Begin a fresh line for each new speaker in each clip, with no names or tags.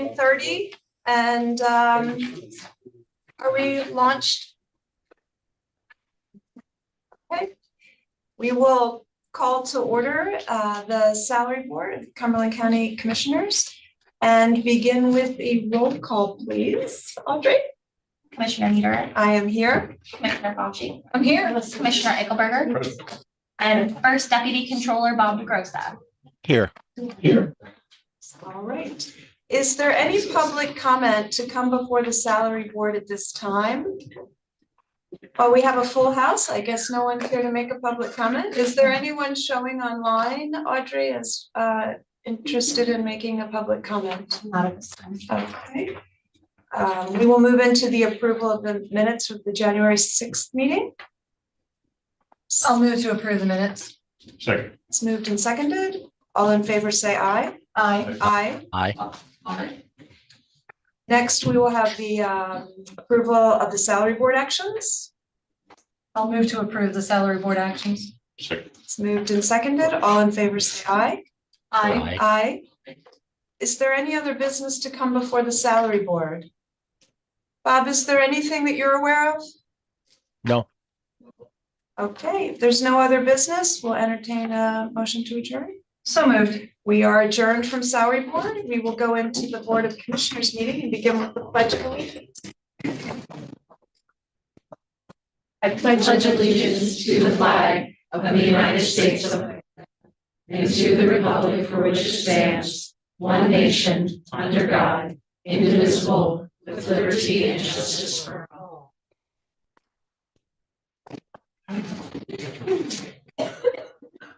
9:30, and are we launched? Okay, we will call to order the Salary Board of Cumberland County Commissioners and begin with a roll call, please. Audrey?
Commissioner Nieder.
I am here.
Commissioner Fauci.
I'm here.
Commissioner Eichelberger. And First Deputy Controller Bob DeGrosa.
Here.
All right. Is there any public comment to come before the Salary Board at this time? Oh, we have a full house. I guess no one's here to make a public comment. Is there anyone showing online, Audrey, is interested in making a public comment?
Not at this time.
Okay. We will move into the approval of the minutes of the January 6th meeting.
I'll move to approve the minutes.
Second.
It's moved and seconded. All in favor say aye.
Aye.
Aye. Next, we will have the approval of the Salary Board actions.
I'll move to approve the salary board actions.
Second.
It's moved and seconded. All in favor say aye.
Aye.
Aye. Is there any other business to come before the Salary Board? Bob, is there anything that you're aware of?
No.
Okay, if there's no other business, we'll entertain a motion to adjourn.
So moved.
We are adjourned from Salary Board. We will go into the Board of Commissioners meeting and begin with the Pledge of Allegiance.
I pledge allegiance to the flag of the United States of America and to the republic for which it stands, one nation, under God, indivisible, with liberty and justice for all.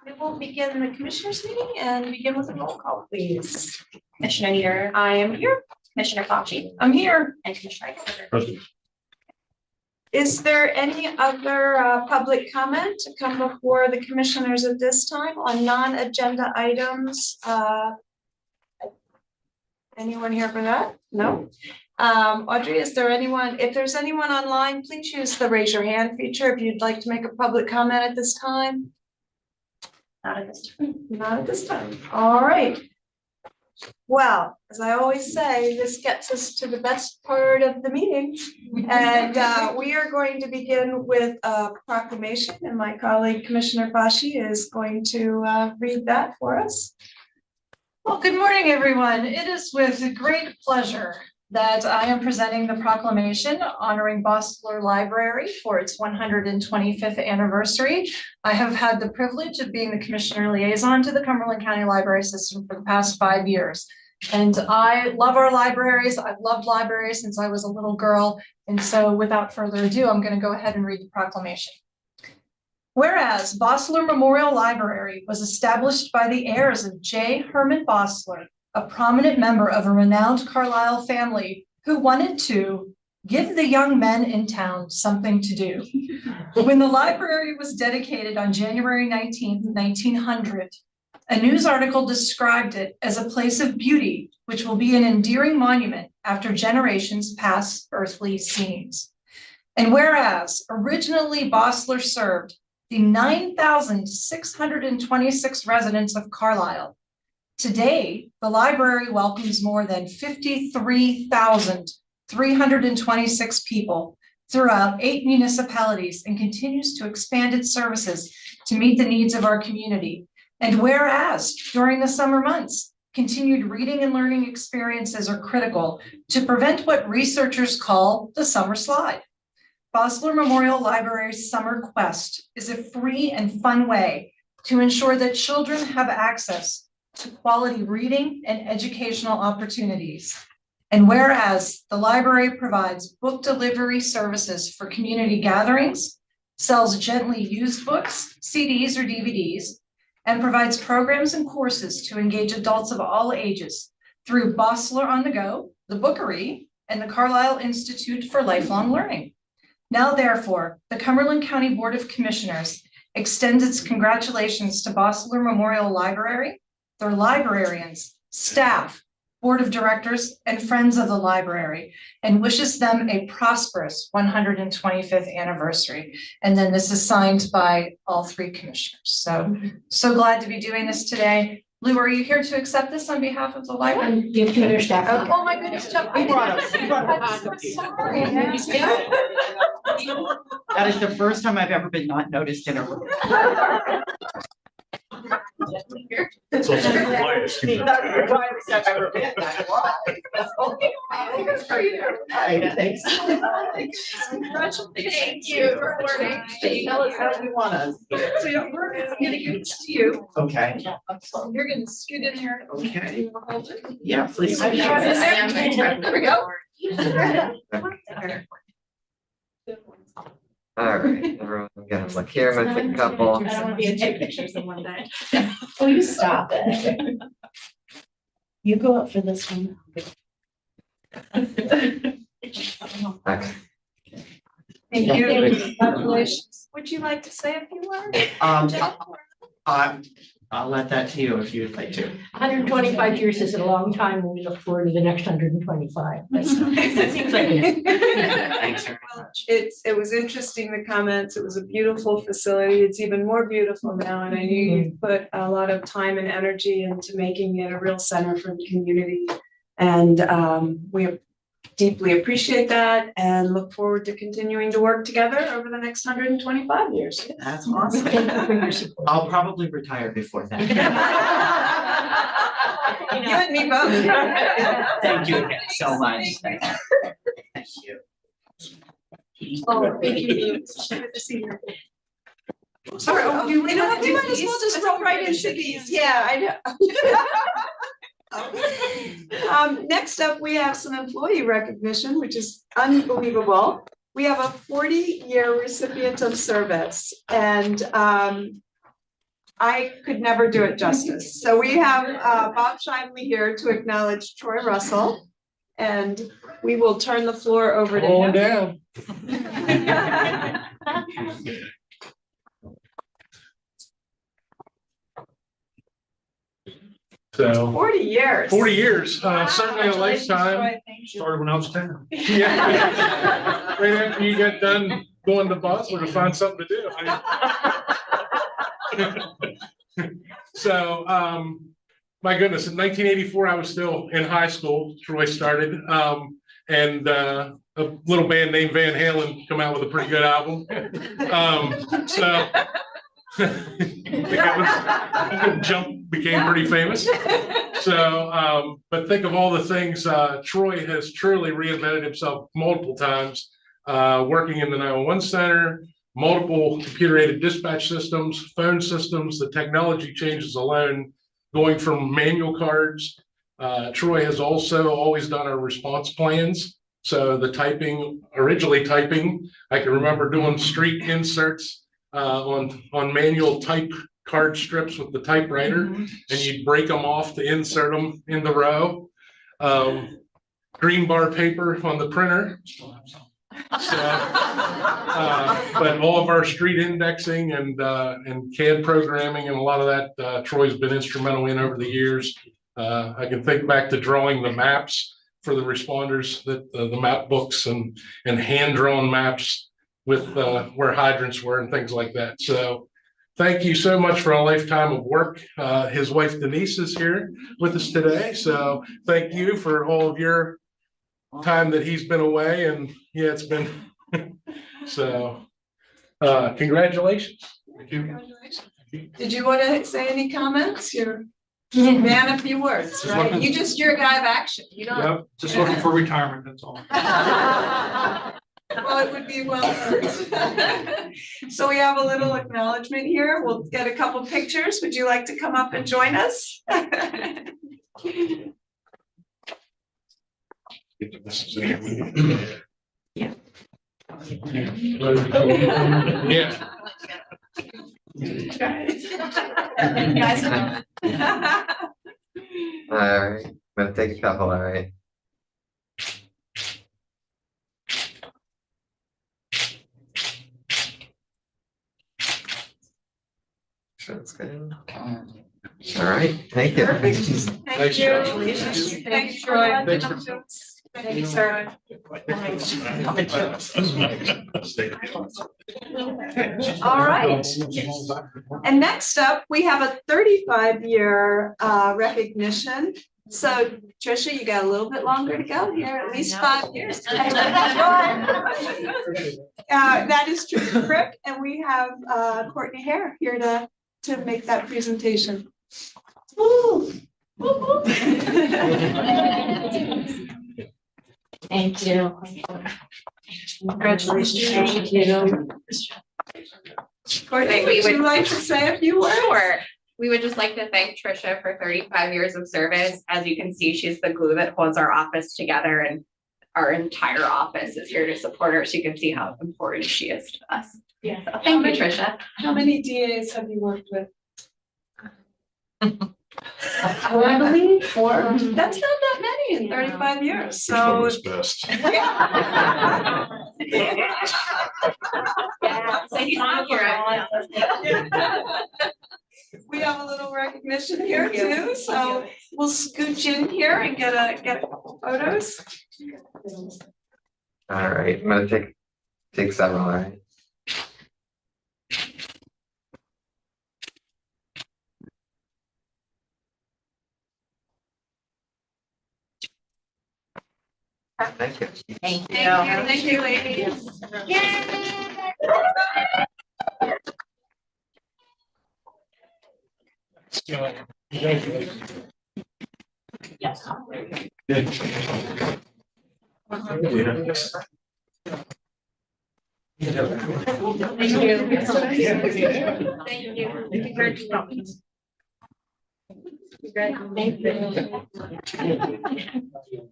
We will begin the Commissioners meeting and begin with a roll call, please.
Commissioner Nieder.
I am here.
Commissioner Fauci.
I'm here.
And Commissioner Eichelberger.
Present.
Is there any other public comment to come before the commissioners at this time on non-agenda items? Anyone here for that? No. Audrey, is there anyone? If there's anyone online, please use the raise your hand feature if you'd like to make a public comment at this time.
Not at this time.
Not at this time. All right. Well, as I always say, this gets us to the best part of the meeting. And we are going to begin with a proclamation, and my colleague Commissioner Fauci is going to read that for us.
Well, good morning, everyone. It is with great pleasure that I am presenting the proclamation honoring Bostler Library for its 125th anniversary. I have had the privilege of being the Commissioner Liaison to the Cumberland County Library System for the past 5 years. And I love our libraries. I've loved libraries since I was a little girl. And so without further ado, I'm going to go ahead and read the proclamation. Whereas Bostler Memorial Library was established by the heirs of J. Herman Bostler, a prominent member of a renowned Carlisle family who wanted to give the young men in town something to do. When the library was dedicated on January 19th, 1900, a news article described it as a place of beauty, which will be an endearing monument after generations pass earthly scenes. And whereas originally Bostler served the 9,626 residents of Carlisle, today, the library welcomes more than 53,326 people throughout 8 municipalities and continues to expand its services to meet the needs of our community. And whereas during the summer months, continued reading and learning experiences are critical to prevent what researchers call the summer slide. Bostler Memorial Library's Summer Quest is a free and fun way to ensure that children have access to quality reading and educational opportunities. And whereas the library provides book delivery services for community gatherings, sells gently used books, CDs or DVDs, and provides programs and courses to engage adults of all ages through Bostler on the Go, the Bookery, and the Carlisle Institute for Lifelong Learning. Now, therefore, the Cumberland County Board of Commissioners extends its congratulations to Bostler Memorial Library, their librarians, staff, board of directors, and friends of the library, and wishes them a prosperous 125th anniversary. And then this is signed by all 3 commissioners. So glad to be doing this today. Lou, are you here to accept this on behalf of the library?
And give to their staff.
Okay. Oh, my goodness, Chuck.
We brought a- we brought a
I'm so
copy.
sorry.
That is the first time I've ever been not noticed in a room.
It's also the quietest you've ever
That's the quietest I've ever been. That's why. Thanks.
Thank you for working.
Tell us how you want us.
So yeah, we're gonna give this to you.
Okay,
You're gonna scoot in here.
okay. Yeah, please.
I'm sure that
There we go.
All right, everyone, gonna look here, I'm gonna take a couple.
I don't wanna be in two pictures in one day. Oh, you stop it. You go up for this one.
Okay.
Thank you.
Thank
Congratulations. Would you like to say a few words?
I'll let that to you if you'd like to.
125 years is a long time, and we look forward to the next 125. That seems like it.
Thanks very much.
It was interesting, the comments. It was a beautiful facility. It's even more beautiful now. And I knew you put a lot of time and energy into making it a real center for the community. And we deeply appreciate that and look forward to continuing to work together over the next 125 years.
That's awesome.
Thank you for your support.
I'll probably retire before that.
You and me both.
Thank you again so much. Thank you.
Oh, thank you. Good to see you. Sorry, you know what, we might as well just roll right into these. Yeah, I know. Next up, we have some employee recognition, which is unbelievable. We have a 40-year recipient of service, and I could never do it justice. So we have Bob Shively here to acknowledge Troy Russell, and we will turn the floor over to him.
down. So
40 years.
40 years,
Wow.
certainly a
Congratulations,
lifetime.
Troy. Thank you.
Started when I was 10. Yeah. Right after you got done going to Boston to find something to do. So, my goodness, in 1984, I was still in high school. Troy started, and a little band named Van Halen come out with a pretty good album. So Jump became pretty famous. So, but think of all the things, Troy has truly reinvented himself multiple times, working in the 911 center, multiple computer-aided dispatch systems, phone systems, the technology changes alone, going from manual cards. Troy has also always done our response plans. So the typing, originally typing, I can remember doing street inserts on manual type card strips with the typewriter, and you'd break them off to insert them in the row. Green bar paper on the printer. So, but all of our street indexing and CAD programming and a lot of that, Troy's been instrumental in over the years. I can think back to drawing the maps for the responders, that the map books and hand-drawn maps with where hydrants were and things like that. So thank you so much for a lifetime of work. His wife Denise is here with us today. So thank you for all of your time that he's been away, and yeah, it's been so congratulations. Thank you.
Congratulations. Did you want to say any comments? You're a man of few words,
Just
right?
looking-
You're a guy of action. You don't.
Yep, just looking for retirement, that's all.
Well, it would be well earned. So we have a little acknowledgement here. We'll get a couple pictures. Would you like to come up and join us?
Yeah.
All right, I'm gonna take a couple, all right. Sounds good. All right, thank you.
Thank you. Thanks, Troy.
Thanks.
Thank you, sir. All right. And next up, we have a 35-year recognition. So Tricia, you got a little bit longer to go here, at least 5 years. That is Tricia Frick, and we have Courtney Hare here to make that presentation. Woo! Woo, woo.
Thank you.
Congratulations.
Thank you.
Courtney, would you like to say a few words?
Sure. We would just like to thank Tricia for 35 years of service. As you can see, she's the glue that holds our office together, and our entire office is here to support her. So you can see how important she is to us.
Yeah.
So thank you, Tricia.
How many DAs have you worked with?
I believe for.
That's not that many in 35 years, so.
Best.
Yeah, so he's not here.
We have a little recognition here too, so we'll scooch in here and get photos.
All right, I'm gonna take several, all right? Thank you.
Thank
Thank you, ladies.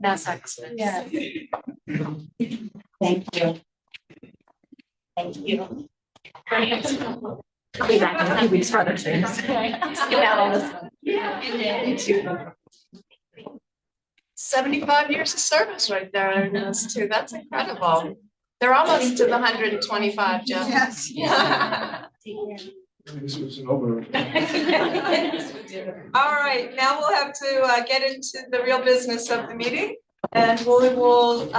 That's excellent.
Yeah.
Thank you. Thank you. I'll be back in a few weeks for other things. Get out all this.
Me too. 75 years of service right there, those two. That's incredible. They're almost to the 125, Jim. Yes. Yeah.
This was an over.
All right, now we'll have to get into the real business of the meeting, and we will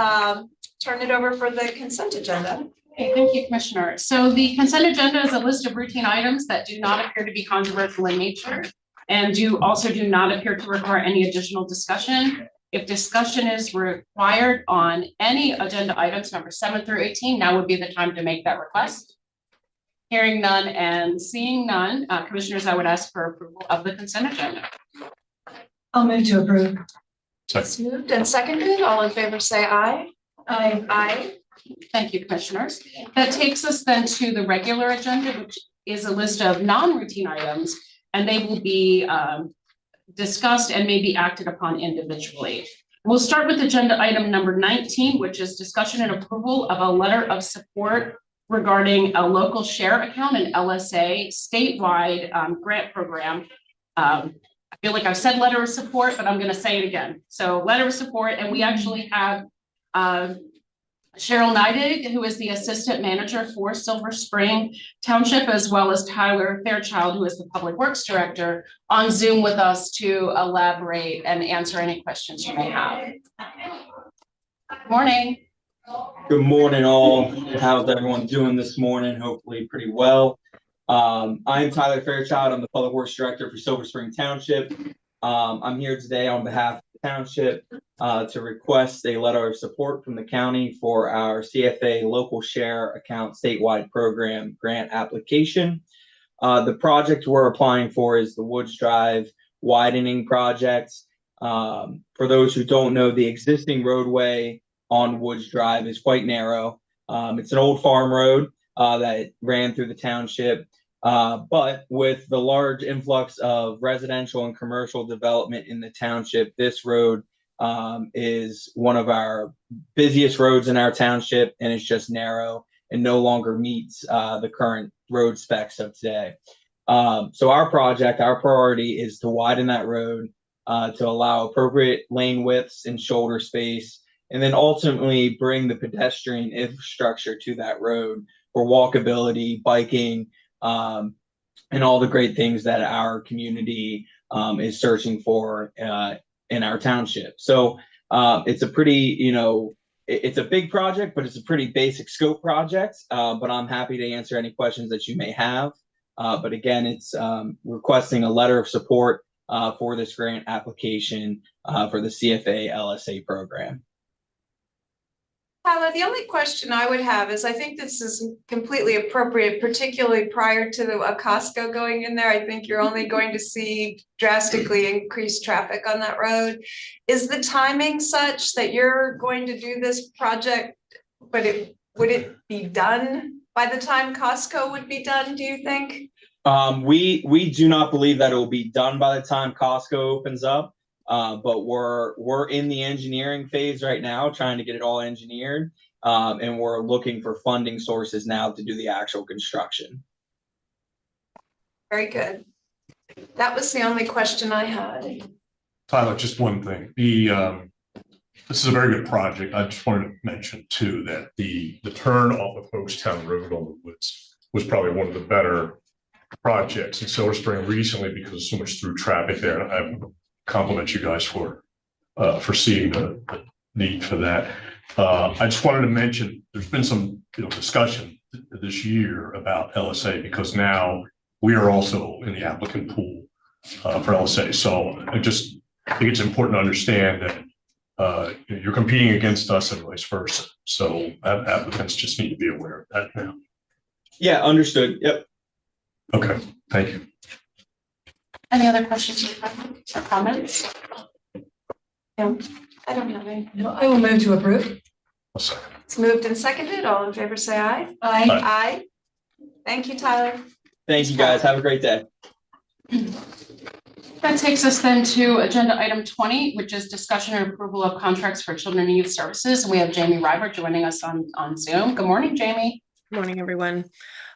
turn it over for the consent agenda.
Okay, thank you, Commissioner. So the consent agenda is a list of routine items that do not appear to be controversial in nature and do not appear to require any additional discussion. If discussion is required on any agenda items number 7 through 18, now would be the time to make that request. Hearing none and seeing none, Commissioners, I would ask for approval of the consent agenda.
I'll move to approve.
It's moved and seconded. All in favor, say aye.
Aye.
Aye.
Thank you, Commissioners. That takes us then to the regular agenda, which is a list of non-routine items, and they will be discussed and may be acted upon individually. We'll start with agenda item number 19, which is discussion and approval of a letter of support regarding a local share account, an LSA statewide grant program. I feel like I've said letter of support, but I'm going to say it again. So letter of support, and we actually have Cheryl Neidig, who is the assistant manager for Silver Spring Township, as well as Tyler Fairchild, who is the public works director, on Zoom with us to elaborate and answer any questions you may have. Good morning.
Good morning, all. How's everyone doing this morning? Hopefully pretty well. I'm Tyler Fairchild. I'm the Public Works Director for Silver Spring Township. I'm here today on behalf of the township to request a letter of support from the county for our CFA local share account statewide program grant application. The project we're applying for is the Woods Drive widening project. For those who don't know, the existing roadway on Woods Drive is quite narrow. It's an old farm road that ran through the township, but with the large influx of residential and commercial development in the township, this road is one of our busiest roads in our township, and it's just narrow and no longer meets the current road specs of today. So our priority is to widen that road to allow appropriate lane widths and shoulder space, and then ultimately bring the pedestrian infrastructure to that road for walkability, biking, and all the great things that our community is searching for in our township. So It's a pretty, it's a big project, but it's a pretty basic scope project. But I'm happy to answer any questions that you may have. But again, it's requesting a letter of support for this grant application for the CFA LSA program.
Tyler, the only question I would have is, I think this is completely appropriate, particularly prior to a Costco going in there. I think you're only going to see drastically increased traffic on that road. Is the timing such that you're going to do this project, but would it be done by the time Costco would be done, do you think?
We do not believe that it will be done by the time Costco opens up. But we're in the engineering phase right now, trying to get it all engineered. And we're looking for funding sources now to do the actual construction.
Very good. That was the only question I had.
Tyler, just one thing. This is a very good project. I just wanted to mention too that the turn off of Hochtown Road on the Woods was probably one of the better projects in Silver Spring recently because of so much through traffic there. And I compliment you guys for seeing the need for that. I just wanted to mention there's been some discussion this year about LSA because now we are also in the applicant pool for LSA. So I think it's important to understand that you're competing against us and vice versa. So applicants just need to be aware of that now.
Yeah, understood. Yep.
Okay, thank you.
Any other questions or comments?
No, I don't have any.
No, I will move to approve.
I'll second.
It's moved and seconded. All in favor, say aye.
Aye.
Aye. Thank you, Tyler.
Thank you guys. Have a great day.
That takes us then to agenda item 20, which is discussion and approval of contracts for children and youth services. And we have Jamie River joining us on Zoom. Good morning, Jamie.
Good morning, everyone.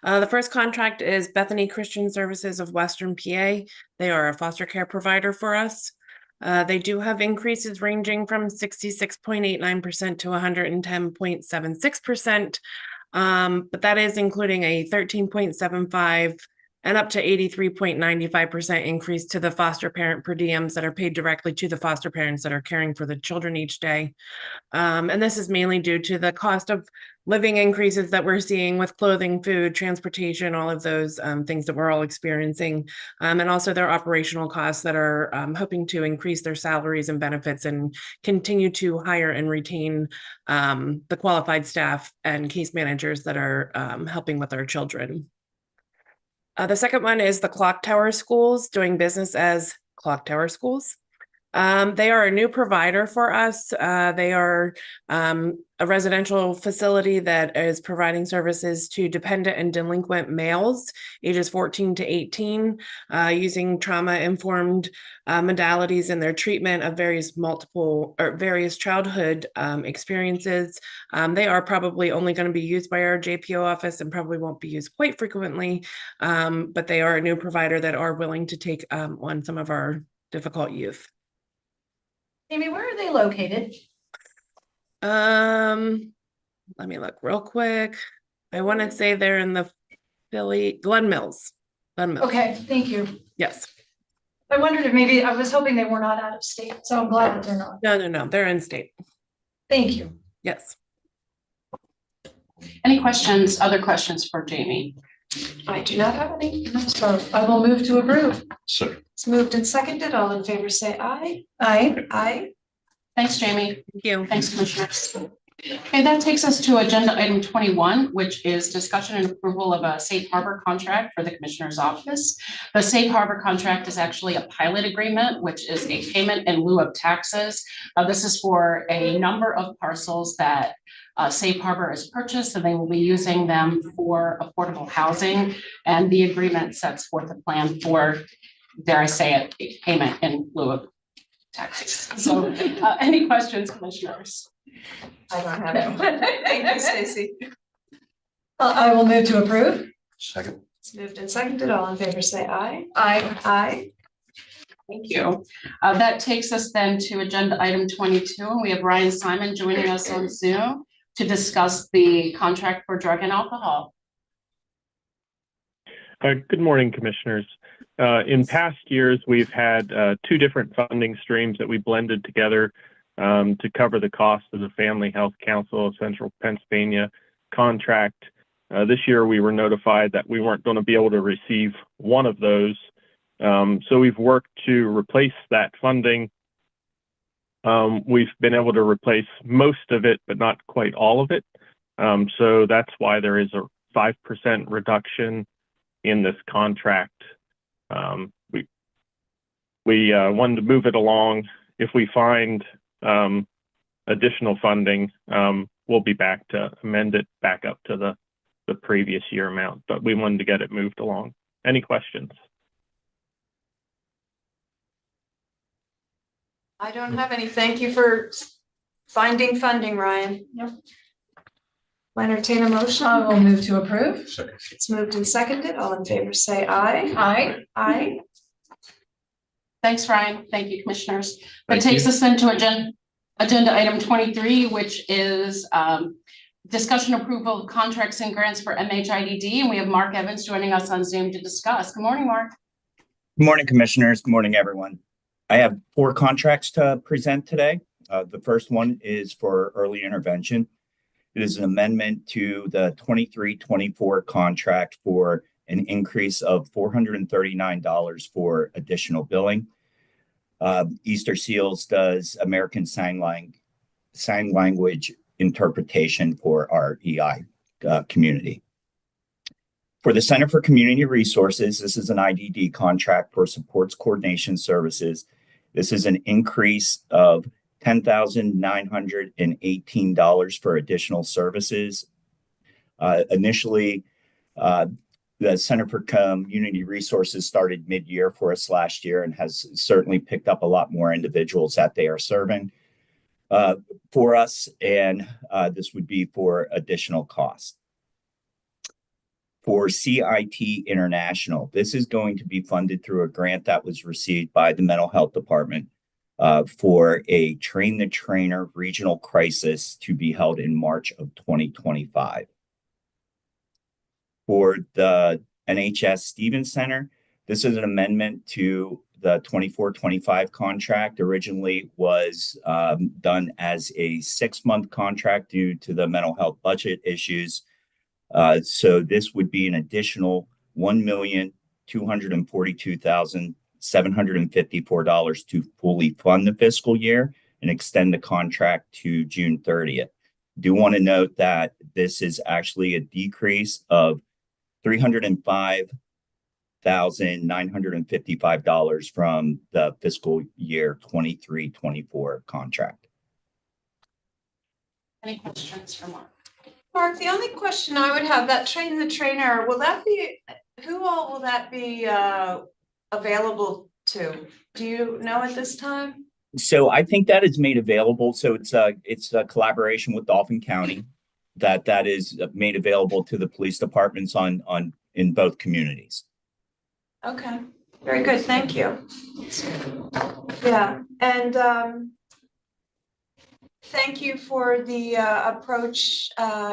The first contract is Bethany Christian Services of Western PA. They are a foster care provider for us. They do have increases ranging from 66.89% to 110.76%, but that is including a 13.75 and up to 83.95% increase to the foster parent per diems that are paid directly to the foster parents that are caring for the children each day. And this is mainly due to the cost of living increases that we're seeing with clothing, food, transportation, all of those things that we're all experiencing. And also their operational costs that are hoping to increase their salaries and benefits and continue to hire and retain the qualified staff and case managers that are helping with our children. The second one is the Clock Tower Schools, doing business as Clock Tower Schools. They are a new provider for us. They are a residential facility that is providing services to dependent and delinquent males ages 14 to 18, using trauma-informed modalities in their treatment of various childhood experiences. They are probably only going to be used by our JPO office and probably won't be used quite frequently, but they are a new provider that are willing to take on some of our difficult youth.
Amy, where are they located?
Let me look real quick. I want to say they're in the Glen Mills.
Okay, thank you.
Yes.
I wondered if maybe, I was hoping they were not out of state, so I'm glad that they're not.
No, they're in state.
Thank you.
Yes.
Any questions, other questions for Jamie?
I do not have any.
So I will move to approve.
So
It's moved and seconded. All in favor, say aye.
Aye.
Aye.
Thanks, Jamie.
Thank you.
Thanks, Commissioners. Okay, that takes us to agenda item 21, which is discussion and approval of a safe harbor contract for the Commissioner's office. The safe harbor contract is actually a pilot agreement, which is a payment in lieu of taxes. This is for a number of parcels that Safe Harbor has purchased, and they will be using them for affordable housing. And the agreement sets forth a plan for, dare I say it, a payment in lieu of taxes. So any questions, Commissioners?
I don't have any. Thank you, Stacy.
I will move to approve.
second.
It's moved and seconded. All in favor, say aye.
Aye.
Aye.
Thank you. That takes us then to agenda item 22, and we have Ryan Simon joining us on Zoom to discuss the contract for drug and alcohol.
Good morning, Commissioners. In past years, we've had two different funding streams that we blended together to cover the cost of the Family Health Council of Central Pennsylvania contract. This year, we were notified that we weren't going to be able to receive one of those. So we've worked to replace that funding. We've been able to replace most of it, but not quite all of it. So that's why there is a 5% reduction in this contract. We wanted to move it along. If we find additional funding, we'll be back to amend it back up to the previous year amount, but we wanted to get it moved along. Any questions?
I don't have any. Thank you for finding funding, Ryan.
Yep.
I'll entertain a motion.
I will move to approve.
It's moved and seconded. All in favor, say aye.
Aye.
Aye.
Thanks, Ryan. Thank you, commissioners. That
Thank
takes
you.
us then to agenda item 23, which is discussion approval of contracts and grants for MHIDD. And we have Mark Evans joining us on Zoom to discuss. Good morning, Mark.
Good morning, commissioners. Good morning, everyone. I have 4 contracts to present today. The first one is for early intervention. It is an amendment to the 23-24 contract for an increase of $439 for additional billing. Easter Seals does American Sign Language interpretation for our EI community. For the Center for Community Resources, this is an IDD contract for supports coordination services. This is an increase of $10,918 for additional services. Initially, the Center for Community Resources started mid-year for us last year and has certainly picked up a lot more individuals that they are serving for us, and this would be for additional costs. For CIT International, this is going to be funded through a grant that was received by the Mental Health Department for a Train the Trainer regional crisis to be held in March of 2025. For the NHS Stevens Center, this is an amendment to the 24-25 contract. Originally was done as a 6-month contract due to the mental health budget issues. So this would be an additional $1,242,754 to fully fund the fiscal year and extend the contract to June 30th. Do want to note that this is actually a decrease of $305,955 from the fiscal year 23-24 contract.
Any questions for Mark?
Mark, the only question I would have, that Train the Trainer, will that be, who all will that be available to? Do you know at this time?
So I think that is made available. So it's a collaboration with Dauphin County that is made available to the police departments in both communities.
Okay, very good. Thank you. Yeah, and thank you for the approach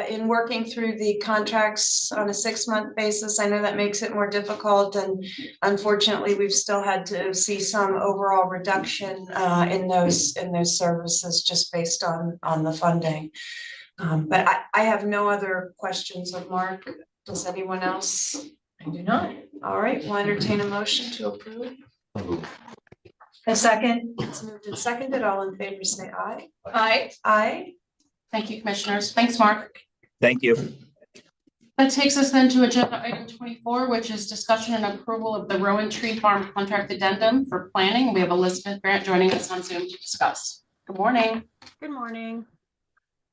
in working through the contracts on a 6-month basis. I know that makes it more difficult, and unfortunately, we've still had to see some overall reduction in those services just based on the funding. But I have no other questions of Mark. Does anyone else?
I do not.
All right, we'll entertain a motion to approve.
A second.
It's moved and seconded. All in favor, say aye.
Aye.
Aye.
Thank you, commissioners. Thanks, Mark.
Thank you.
That takes us then to agenda item 24, which is discussion and approval of the Rowan Tree Farm contract addendum for planning. We have Elizabeth Grant joining us on Zoom to discuss. Good morning.
Good morning.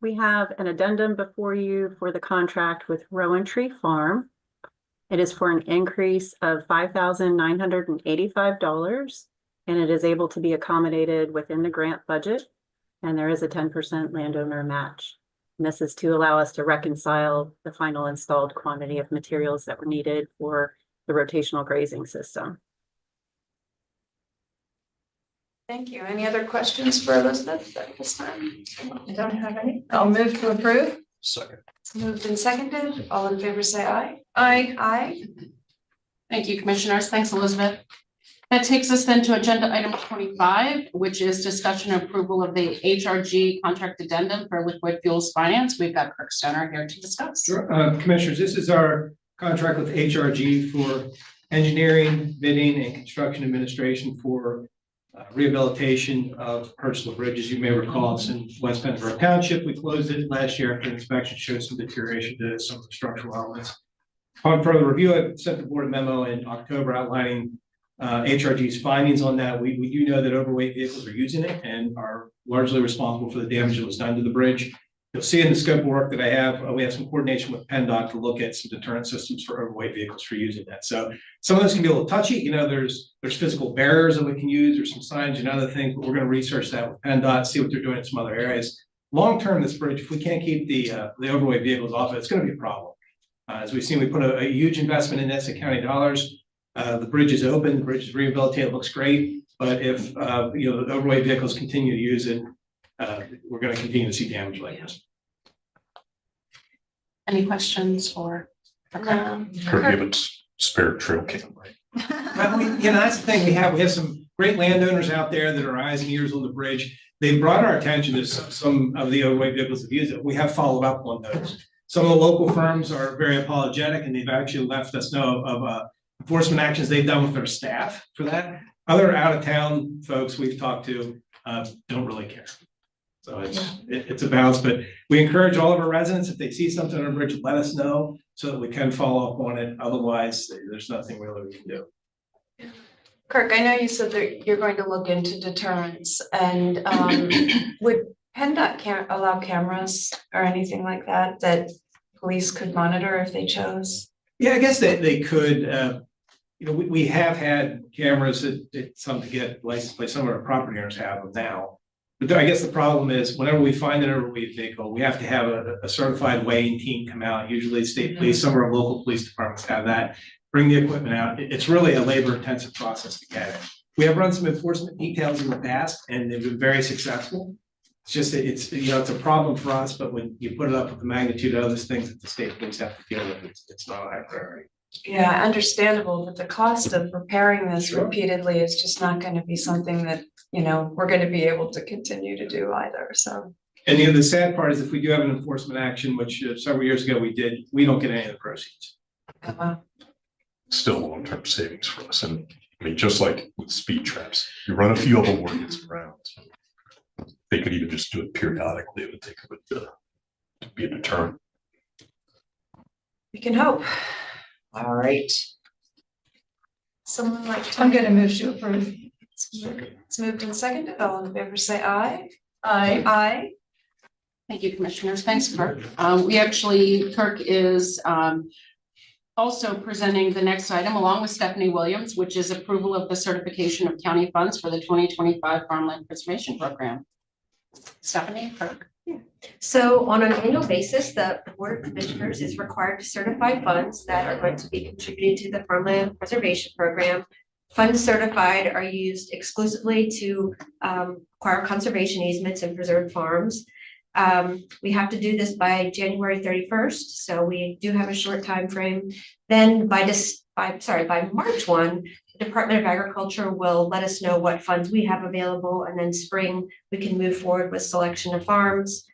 We have an addendum before you for the contract with Rowan Tree Farm. It is for an increase of $5,985, and it is able to be accommodated within the grant budget, and there is a 10% landowner match. And this is to allow us to reconcile the final installed quantity of materials that were needed for the rotational grazing system.
Thank you. Any other questions for Elizabeth at this time?
I don't have any. I'll move to approve.
Second.
It's moved and seconded. All in favor, say aye.
Aye.
Aye.
Thank you, commissioners. Thanks, Elizabeth. That takes us then to agenda item 25, which is discussion and approval of the HRG contract addendum for liquid fuels finance. We've got Kirk Stenner here to discuss.
Sure. Commissioners, this is our contract with HRG for engineering, bidding, and construction administration for rehabilitation of Purcell Bridge. As you may recall, it's in West Pennsboro Township. We closed it last year after inspection showed some deterioration to some of the structural elements. Upon further review, I sent the board a memo in October outlining HRG's findings on that. We do know that overweight vehicles are using it and are largely responsible for the damage that was done to the bridge. You'll see in the scope of work that I have, we have some coordination with PennDOT to look at some deterrent systems for overweight vehicles for using that. So some of those can be a little touchy. You know, there's physical barriers that we can use, there's some signs and other things, but we're going to research that with PennDOT, see what they're doing in some other areas. Long term, this bridge, if we can't keep the overweight vehicles off it, it's going to be a problem. As we've seen, we put a huge investment in this at county dollars. The bridge is open, the bridge is rehabilitated, looks great, but if the overweight vehicles continue to use it, we're going to continue to see damage like this.
Any questions for?
Kirk, you have a spare trail cam, right?
Well, that's the thing. We have some great landowners out there that are eyes and ears on the bridge. They've brought our attention to some of the overweight vehicles that use it. We have followed up on those. Some of the local firms are very apologetic, and they've actually let us know of enforcement actions they've done with their staff for that. Other out of town folks we've talked to don't really care. So it's a balance, but we encourage all of our residents, if they see something on a bridge, let us know so that we can follow up on it. Otherwise, there's nothing really we can do.
Kirk, I know you said that you're going to look into deterrence, and would PennDOT can't allow cameras or anything like that police could monitor if they chose?
Yeah, I guess they could. We have had cameras that some to get licensed by some of our property owners have them now. But I guess the problem is whenever we find an overweight vehicle, we have to have a certified weighing team come out. Usually state police, some of our local police departments have that, bring the equipment out. It's really a labor intensive process to get it. We have run some enforcement details in the past and they've been very successful. It's just, it's a problem for us, but when you put it up with the magnitude of other things that the state police have to deal with, it's not a high priority.
Yeah, understandable, but the cost of repairing this repeatedly is just not going to be something that, we're going to be able to continue to do either, so.
And the sad part is if we do have an enforcement action, which several years ago we did, we don't get any of the proceeds.
Still long-term savings for us. And I mean, just like with speed traps, you run a few of them where it gets around. They could even just do it periodically. It would take a bit to be a deterrent.
We can hope. All right. Someone like to.
I'm going to move to approve.
It's moved and seconded. All in favor, say aye.
Aye.
Aye.
Thank you, Commissioners. Thanks, Kirk. Kirk is also presenting the next item along with Stephanie Williams, which is approval of the certification of county funds for the 2025 Farmland Preservation Program. Stephanie, Kirk.
So on an annual basis, the Board of Commissioners is required to certify funds that are going to be contributed to the Farmland Preservation Program. Funds certified are used exclusively to acquire conservation easements and preserve farms. We have to do this by January 31st, so we do have a short time frame. Then by March 1, the Department of Agriculture will let us know what funds we have available, and then spring we can move forward with selection of farms.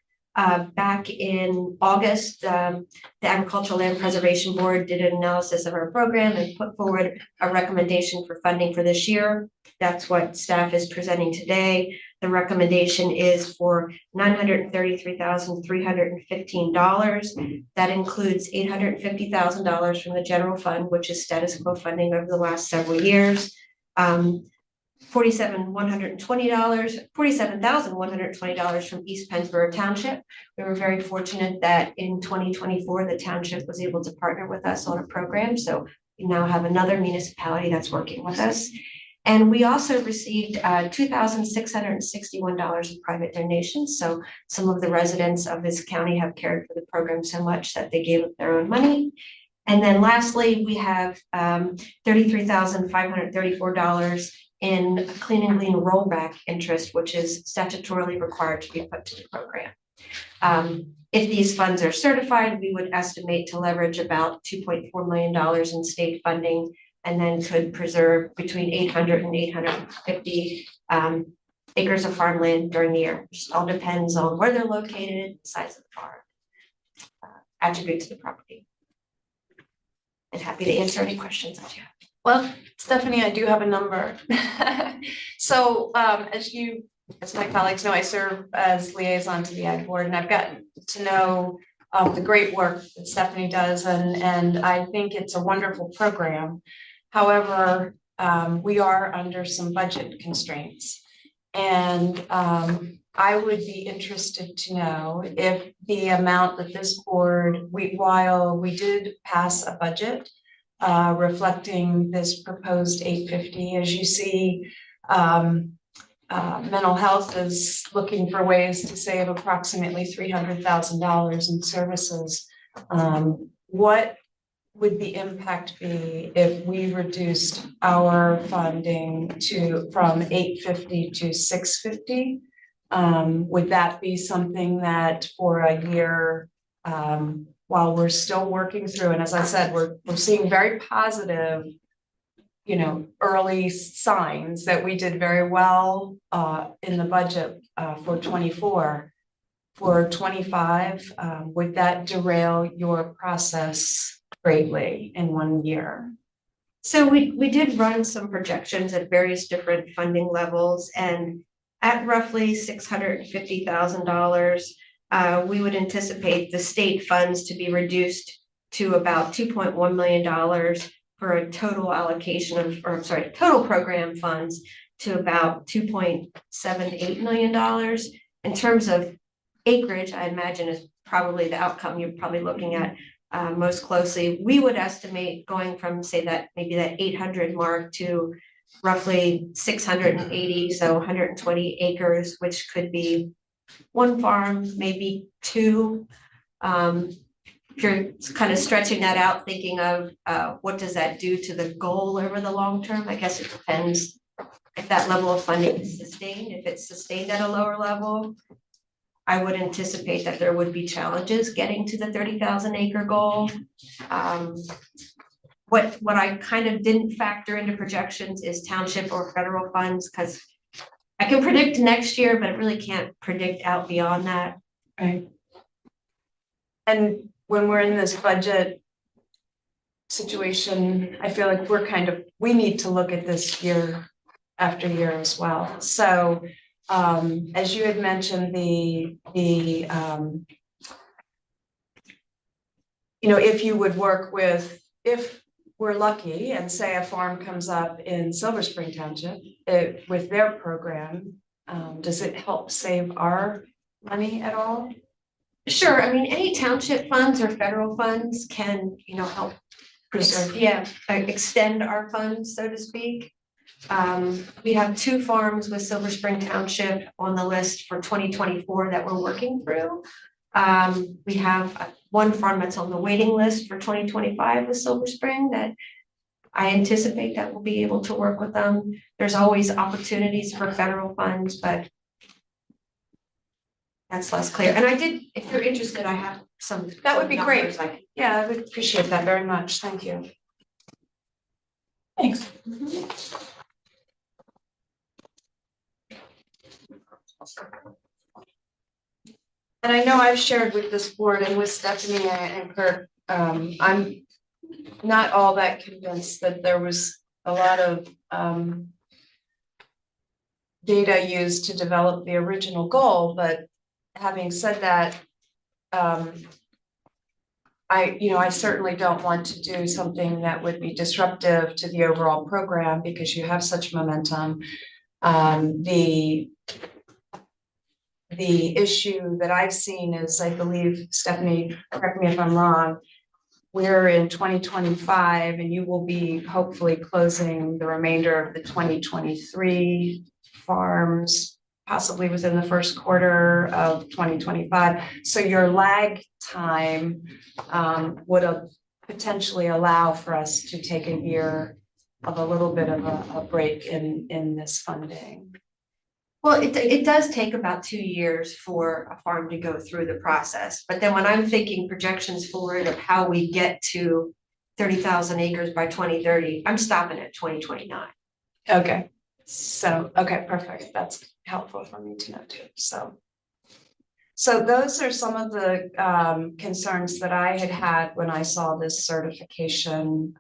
Back in August, the Agricultural Land Preservation Board did an analysis of our program and put forward a recommendation for funding for this year. That's what staff is presenting today. The recommendation is for $933,315. That includes $850,000 from the general fund, which is status quo funding over the last several years. $47,120 from East Pennsboro Township. We were very fortunate that in 2024, the township was able to partner with us on a program. So we now have another municipality that's working with us. And we also received $2,661 of private donations. So some of the residents of this county have cared for the program so much that they gave up their own money. And then lastly, we have $33,534 in clean and glean rollback interest, which is statutorily required to be put to the program. If these funds are certified, we would estimate to leverage about $2.4 million in state funding and then could preserve between 800 and 850 acres of farmland during the year. It just all depends on where they're located, the size of the farm, attributes of the property. And happy to answer any questions that you have.
Well, Stephanie, I do have a number. So, as my colleagues know, I serve as liaison to the Ag Board, and I've gotten to know the great work that Stephanie does, and I think it's a wonderful program. However, we are under some budget constraints. And I would be interested to know if the amount that this board, while we did pass a budget reflecting this proposed 850, as you see, mental health is looking for ways to save approximately $300,000 in services. What would the impact be if we reduced our funding from 850 to 650? Would that be something that for a year, while we're still working through, and as I said, we're seeing very positive, early signs that we did very well in the budget for 24. For 25, would that derail your process greatly in 1 year?
So we did run some projections at various different funding levels, and at roughly $650,000, we would anticipate the state funds to be reduced to about $2.1 million for a total allocation total program funds to about $2.78 million. In terms of acreage, I imagine is probably the outcome you're probably looking at most closely. We would estimate going from, say, maybe that 800 mark to roughly 680, so 120 acres, which could be one farm, maybe two. If you're kind of stretching that out, thinking of what does that do to the goal over the long term, I guess it depends if that level of funding is sustained. If it's sustained at a lower level, I would anticipate that there would be challenges getting to the 30,000 acre goal. What I kind of didn't factor into projections is township or federal funds, because I can predict next year, but I really can't predict out beyond that.
Right. And when we're in this budget situation, I feel like we need to look at this year after year as well. So as you had mentioned, if you would work with, if we're lucky and say a farm comes up in Silver Spring Township with their program, does it help save our money at all?
Sure. I mean, any township funds or federal funds can, help
Preserve.
extend our funds, so to speak. We have 2 farms with Silver Spring Township on the list for 2024 that we're working through. We have 1 farm that's on the waiting list for 2025 with Silver Spring that I anticipate that we'll be able to work with them. There's always opportunities for federal funds, but that's less clear. And if you're interested, I have some.
That would be great.
Numbers.
Yeah, I would appreciate that very much. Thank you.
Thanks.
And I know I've shared with this board and with Stephanie and Kurt, I'm not all that convinced that there was a lot of data used to develop the original goal, but having said that, I certainly don't want to do something that would be disruptive to the overall program because you have such momentum. The issue that I've seen is, I believe, Stephanie, correct me if I'm wrong, we're in 2025 and you will be hopefully closing the remainder of the 2023 farms, possibly within the first quarter of 2025. So your lag time would potentially allow for us to take a year of a little bit of a break in this funding.
Well, it does take about 2 years for a farm to go through the process. But then when I'm thinking projections forward of how we get to 30,000 acres by 2030. I'm stopping at 2029.
Okay, so, okay, perfect. That's helpful for me to know too, so. So those are some of the concerns that I had when I saw this certification.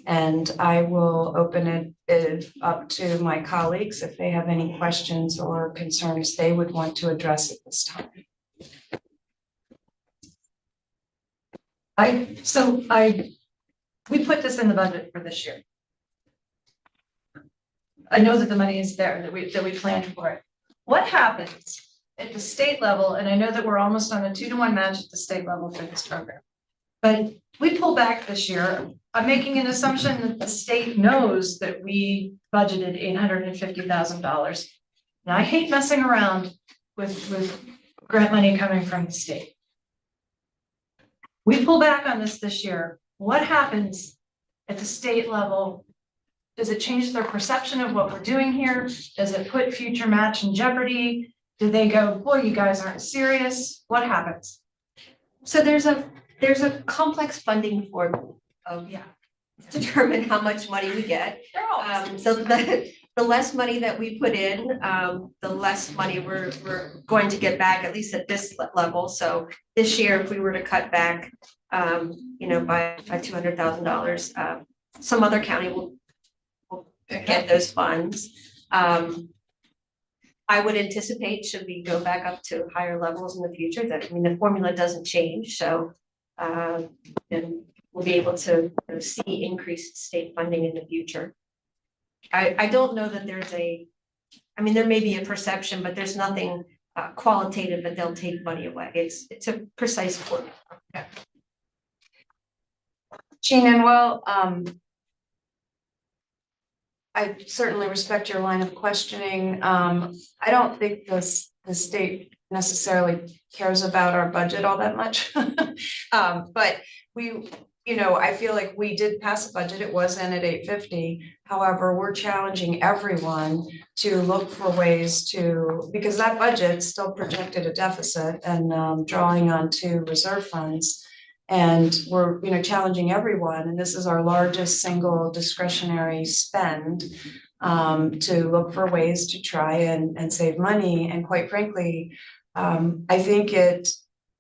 And I will open it up to my colleagues if they have any questions or concerns they would want to address at this time.
We put this in the budget for this year. I know that the money is there, that we planned for it. What happens at the state level, and I know that we're almost on a 2-to-1 match at the state level for this program. But we pull back this year. I'm making an assumption that the state knows that we budgeted $850,000. Now, I hate messing around with grant money coming from the state. We pull back on this year. What happens at the state level? Does it change their perception of what we're doing here? Does it put future match in jeopardy? Do they go, boy, you guys aren't serious? What happens?
So there's a complex funding formula of determine how much money we get. So the less money that we put in, the less money we're going to get back, at least at this level. So this year, if we were to cut back, by $200,000, some other county will get those funds. I would anticipate, should we go back up to higher levels in the future, that, the formula doesn't change, so and we'll be able to see increased state funding in the future. I don't know that there's there may be a perception, but there's nothing qualitative that they'll take money away. It's a precise formula.
Okay. Jean, well, I certainly respect your line of questioning. I don't think the state necessarily cares about our budget all that much. But I feel like we did pass a budget. It was in at 850. However, we're challenging everyone to look for ways to, because that budget still projected a deficit and drawing onto reserve funds. And we're, challenging everyone, and this is our largest single discretionary spend, to look for ways to try and save money. And quite frankly, I think it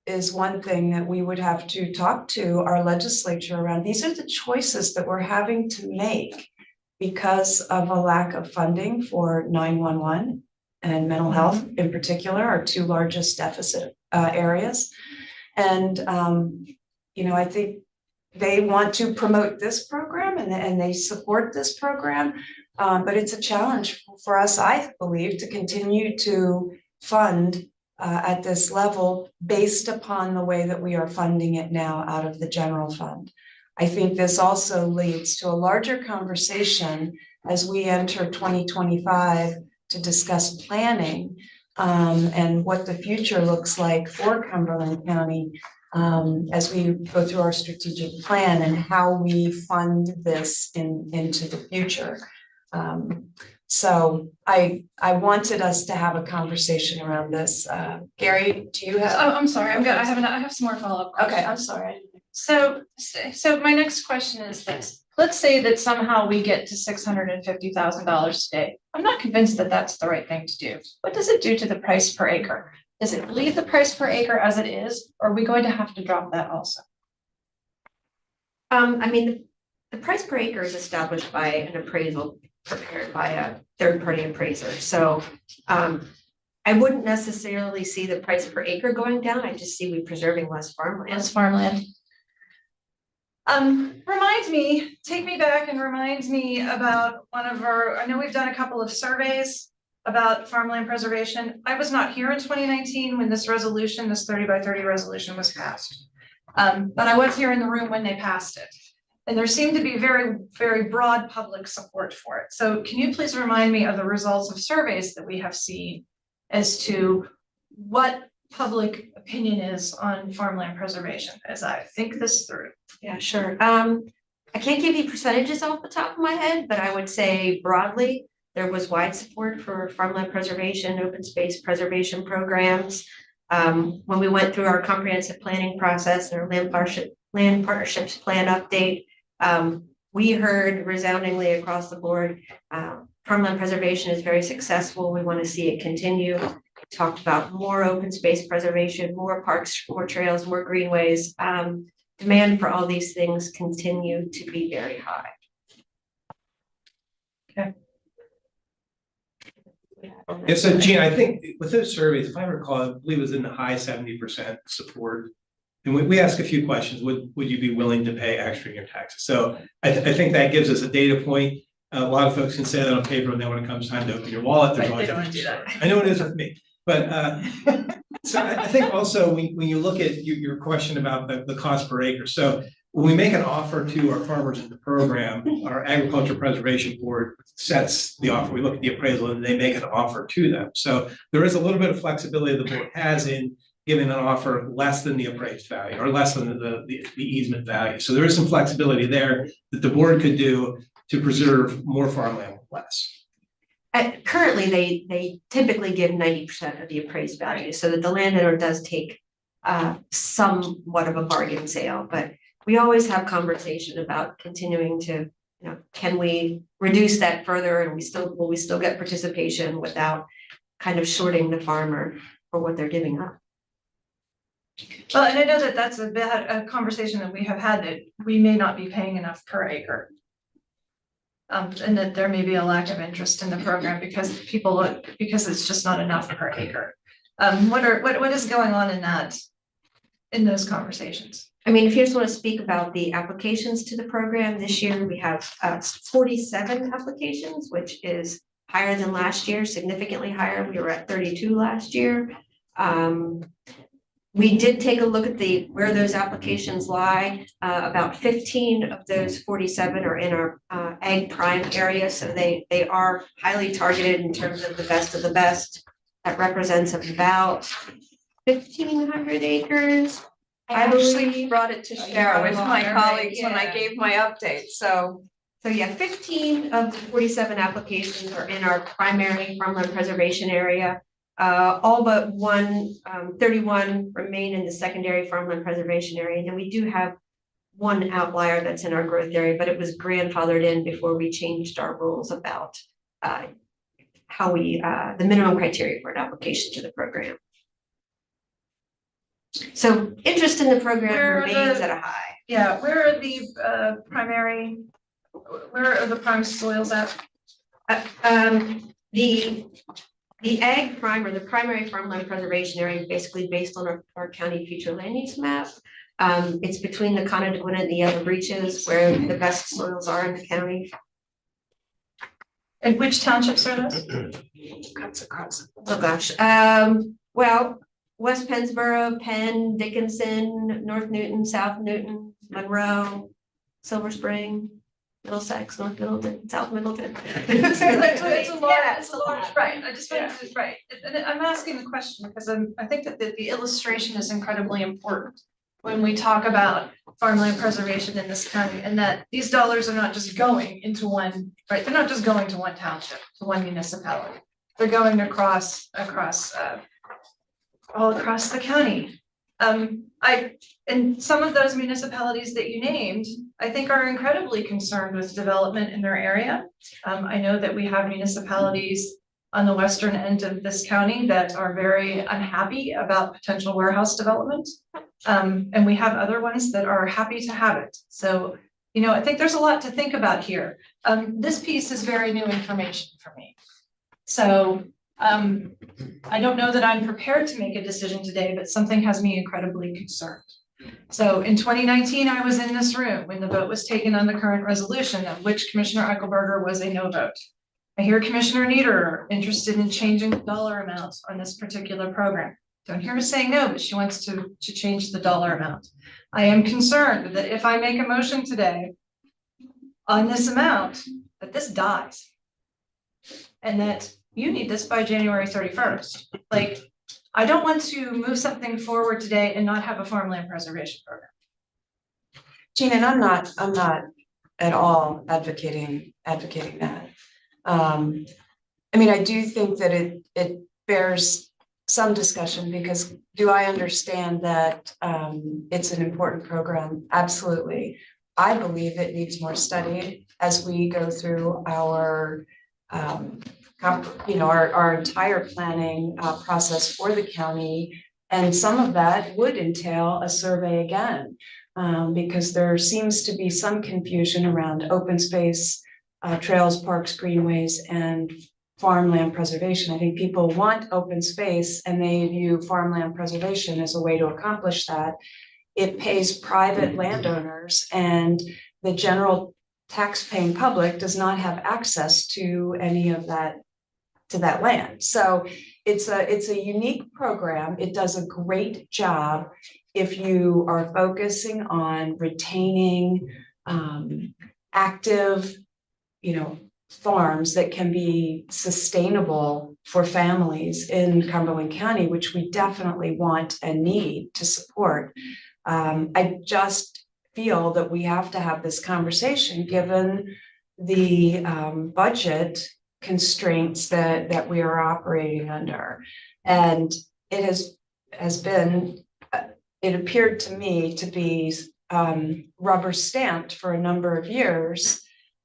is one thing that we would have to talk to our legislature around. These are the choices that we're having to make because of a lack of funding for 911 and mental health in particular, our two largest deficit areas. And I think they want to promote this program and they support this program, but it's a challenge for us, I believe, to continue to fund at this level based upon the way that we are funding it now out of the general fund. I think this also leads to a larger conversation as we enter 2025 to discuss planning and what the future looks like for Cumberland County as we go through our strategic plan and how we fund this into the future. So I wanted us to have a conversation around this. Gary, do you have?
Oh, I'm sorry. I have some more follow-up questions.
Okay, I'm sorry.
So my next question is this. Let's say that somehow we get to $650,000 today. I'm not convinced that that's the right thing to do. What does it do to the price per acre? Does it leave the price per acre as it is, or are we going to have to drop that also?
The price per acre is established by an appraisal prepared by a third-party appraiser. So I wouldn't necessarily see the price per acre going down. I just see we preserving less farmland.
Less farmland. Take me back and reminds me about I know we've done a couple of surveys about farmland preservation. I was not here in 2019 when this 30 by 30 resolution was passed. But I was here in the room when they passed it. And there seemed to be very, very broad public support for it. So can you please remind me of the results of surveys that we have seen as to what public opinion is on farmland preservation as I think this through?
Yeah, sure. I can't give you percentages off the top of my head, but I would say broadly, there was wide support for farmland preservation, open space preservation programs. When we went through our comprehensive planning process and our land land partnerships plan update. We heard resoundingly across the board, farmland preservation is very successful. We want to see it continue. We talked about more open space preservation, more parks, more trails, more greenways. Demand for all these things continue to be very high.
Yeah, so Gene, I think with those surveys, if I recall, I believe it was in the high 70% support. And we ask a few questions. Would you be willing to pay extra in your taxes? So I think that gives us a data point. A lot of folks can say that on paper, and then when it comes time to open your wallet, there's always. They don't want to do that. I know it is with me, but so I think also when you look at your question about the cost per acre. So when we make an offer to our farmers in the program, our Agriculture Preservation Board sets the offer. We look at the appraisal and they make an offer to them. So there is a little bit of flexibility the board has in giving an offer less than the appraised value or less than the easement value. So there is some flexibility there that the board could do to preserve more farmland with less.
Currently, they typically give 90% of the appraised value so that the landowner does take somewhat of a bargain sale, but we always have conversation about continuing to, can we reduce that further and will we still get participation without kind of shorting the farmer for what they're giving up?
Well, and I know that that's a conversation that we have had, that we may not be paying enough per acre. And that there may be a lack of interest in the program because because it's just not enough per acre. What is going on in those conversations?
I mean, if you just want to speak about the applications to the program, this year we have 47 applications, which is higher than last year, significantly higher. We were at 32 last year. We did take a look at where those applications lie. About 15 of those 47 are in our Ag Prime area, so they are highly targeted in terms of the best of the best. That represents about 1,500 acres.
I actually brought it to share with my colleagues when I gave my update, so
yeah, 15 of the 47 applications are in our primary farmland preservation area. All but 31 remain in the secondary farmland preservation area. And then we do have one outlier that's in our growth area, but it was grandfathered in before we changed our rules about how the minimum criteria for an application to the program. So interest in the program remains at a high.
Yeah, where are the prime soils at?
The Ag Prime, or the primary farmland preservation area, is basically based on our county future land use map. It's between the Conneaut and the Yellow Breeches where the best soils are in the county.
And which townships are those?
Oh gosh, well, West Pennsboro, Penn, Dickinson, North Newton, South Newton, Monroe, Silver Spring, Middlesex, North Middleton, South Middleton.
It's a large, right, I just wanted to, right, and I'm asking the question because I think that the illustration is incredibly important when we talk about farmland preservation in this county, and that these dollars are not just going into one, right, they're not just going to one township, to one municipality, they're going across all across the county. And some of those municipalities that you named, I think are incredibly concerned with development in their area. I know that we have municipalities on the western end of this county that are very unhappy about potential warehouse development. And we have other ones that are happy to have it. So, I think there's a lot to think about here. This piece is very new information for me. So I don't know that I'm prepared to make a decision today, but something has me incredibly concerned. So in 2019, I was in this room when the vote was taken on the current resolution, of which Commissioner Eichelberger was a no vote. I hear Commissioner Niederer interested in changing the dollar amounts on this particular program. Don't hear her saying no, but she wants to change the dollar amount. I am concerned that if I make a motion today on this amount, that this dies. And that you need this by January 31st. Like, I don't want to move something forward today and not have a farmland preservation program.
Jean, and I'm not at all advocating that. I mean, I do think that it bears some discussion, because do I understand that it's an important program? Absolutely. I believe it needs more study as we go through our our entire planning process for the county. And some of that would entail a survey again, because there seems to be some confusion around open space, trails, parks, greenways, and farmland preservation. I think people want open space and they view farmland preservation as a way to accomplish that. It pays private landowners, and the general tax-paying public does not have access to any of that, to that land. So it's a unique program. It does a great job if you are focusing on retaining active, farms that can be sustainable for families in Cumberland County, which we definitely want and need to support. I just feel that we have to have this conversation given the budget constraints that we are operating under. And it has been, it appeared to me to be rubber stamped for a number of years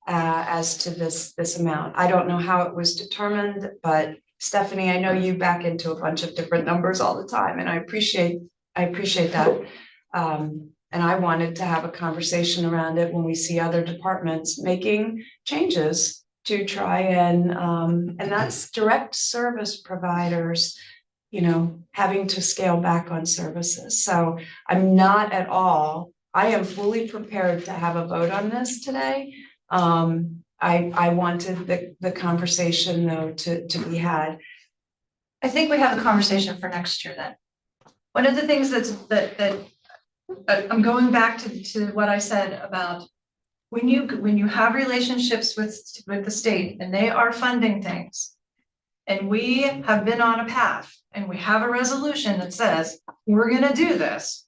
as to this amount. I don't know how it was determined, but Stephanie, I know you back into a bunch of different numbers all the time, and I appreciate that. And I wanted to have a conversation around it when we see other departments making changes to try and that's direct service providers, having to scale back on services. So I'm not at all, I am fully prepared to have a vote on this today. I wanted the conversation though to be had.
I think we have a conversation for next year then. One of the things that I'm going back to what I said about when you have relationships with the state and they are funding things, and we have been on a path and we have a resolution that says we're gonna do this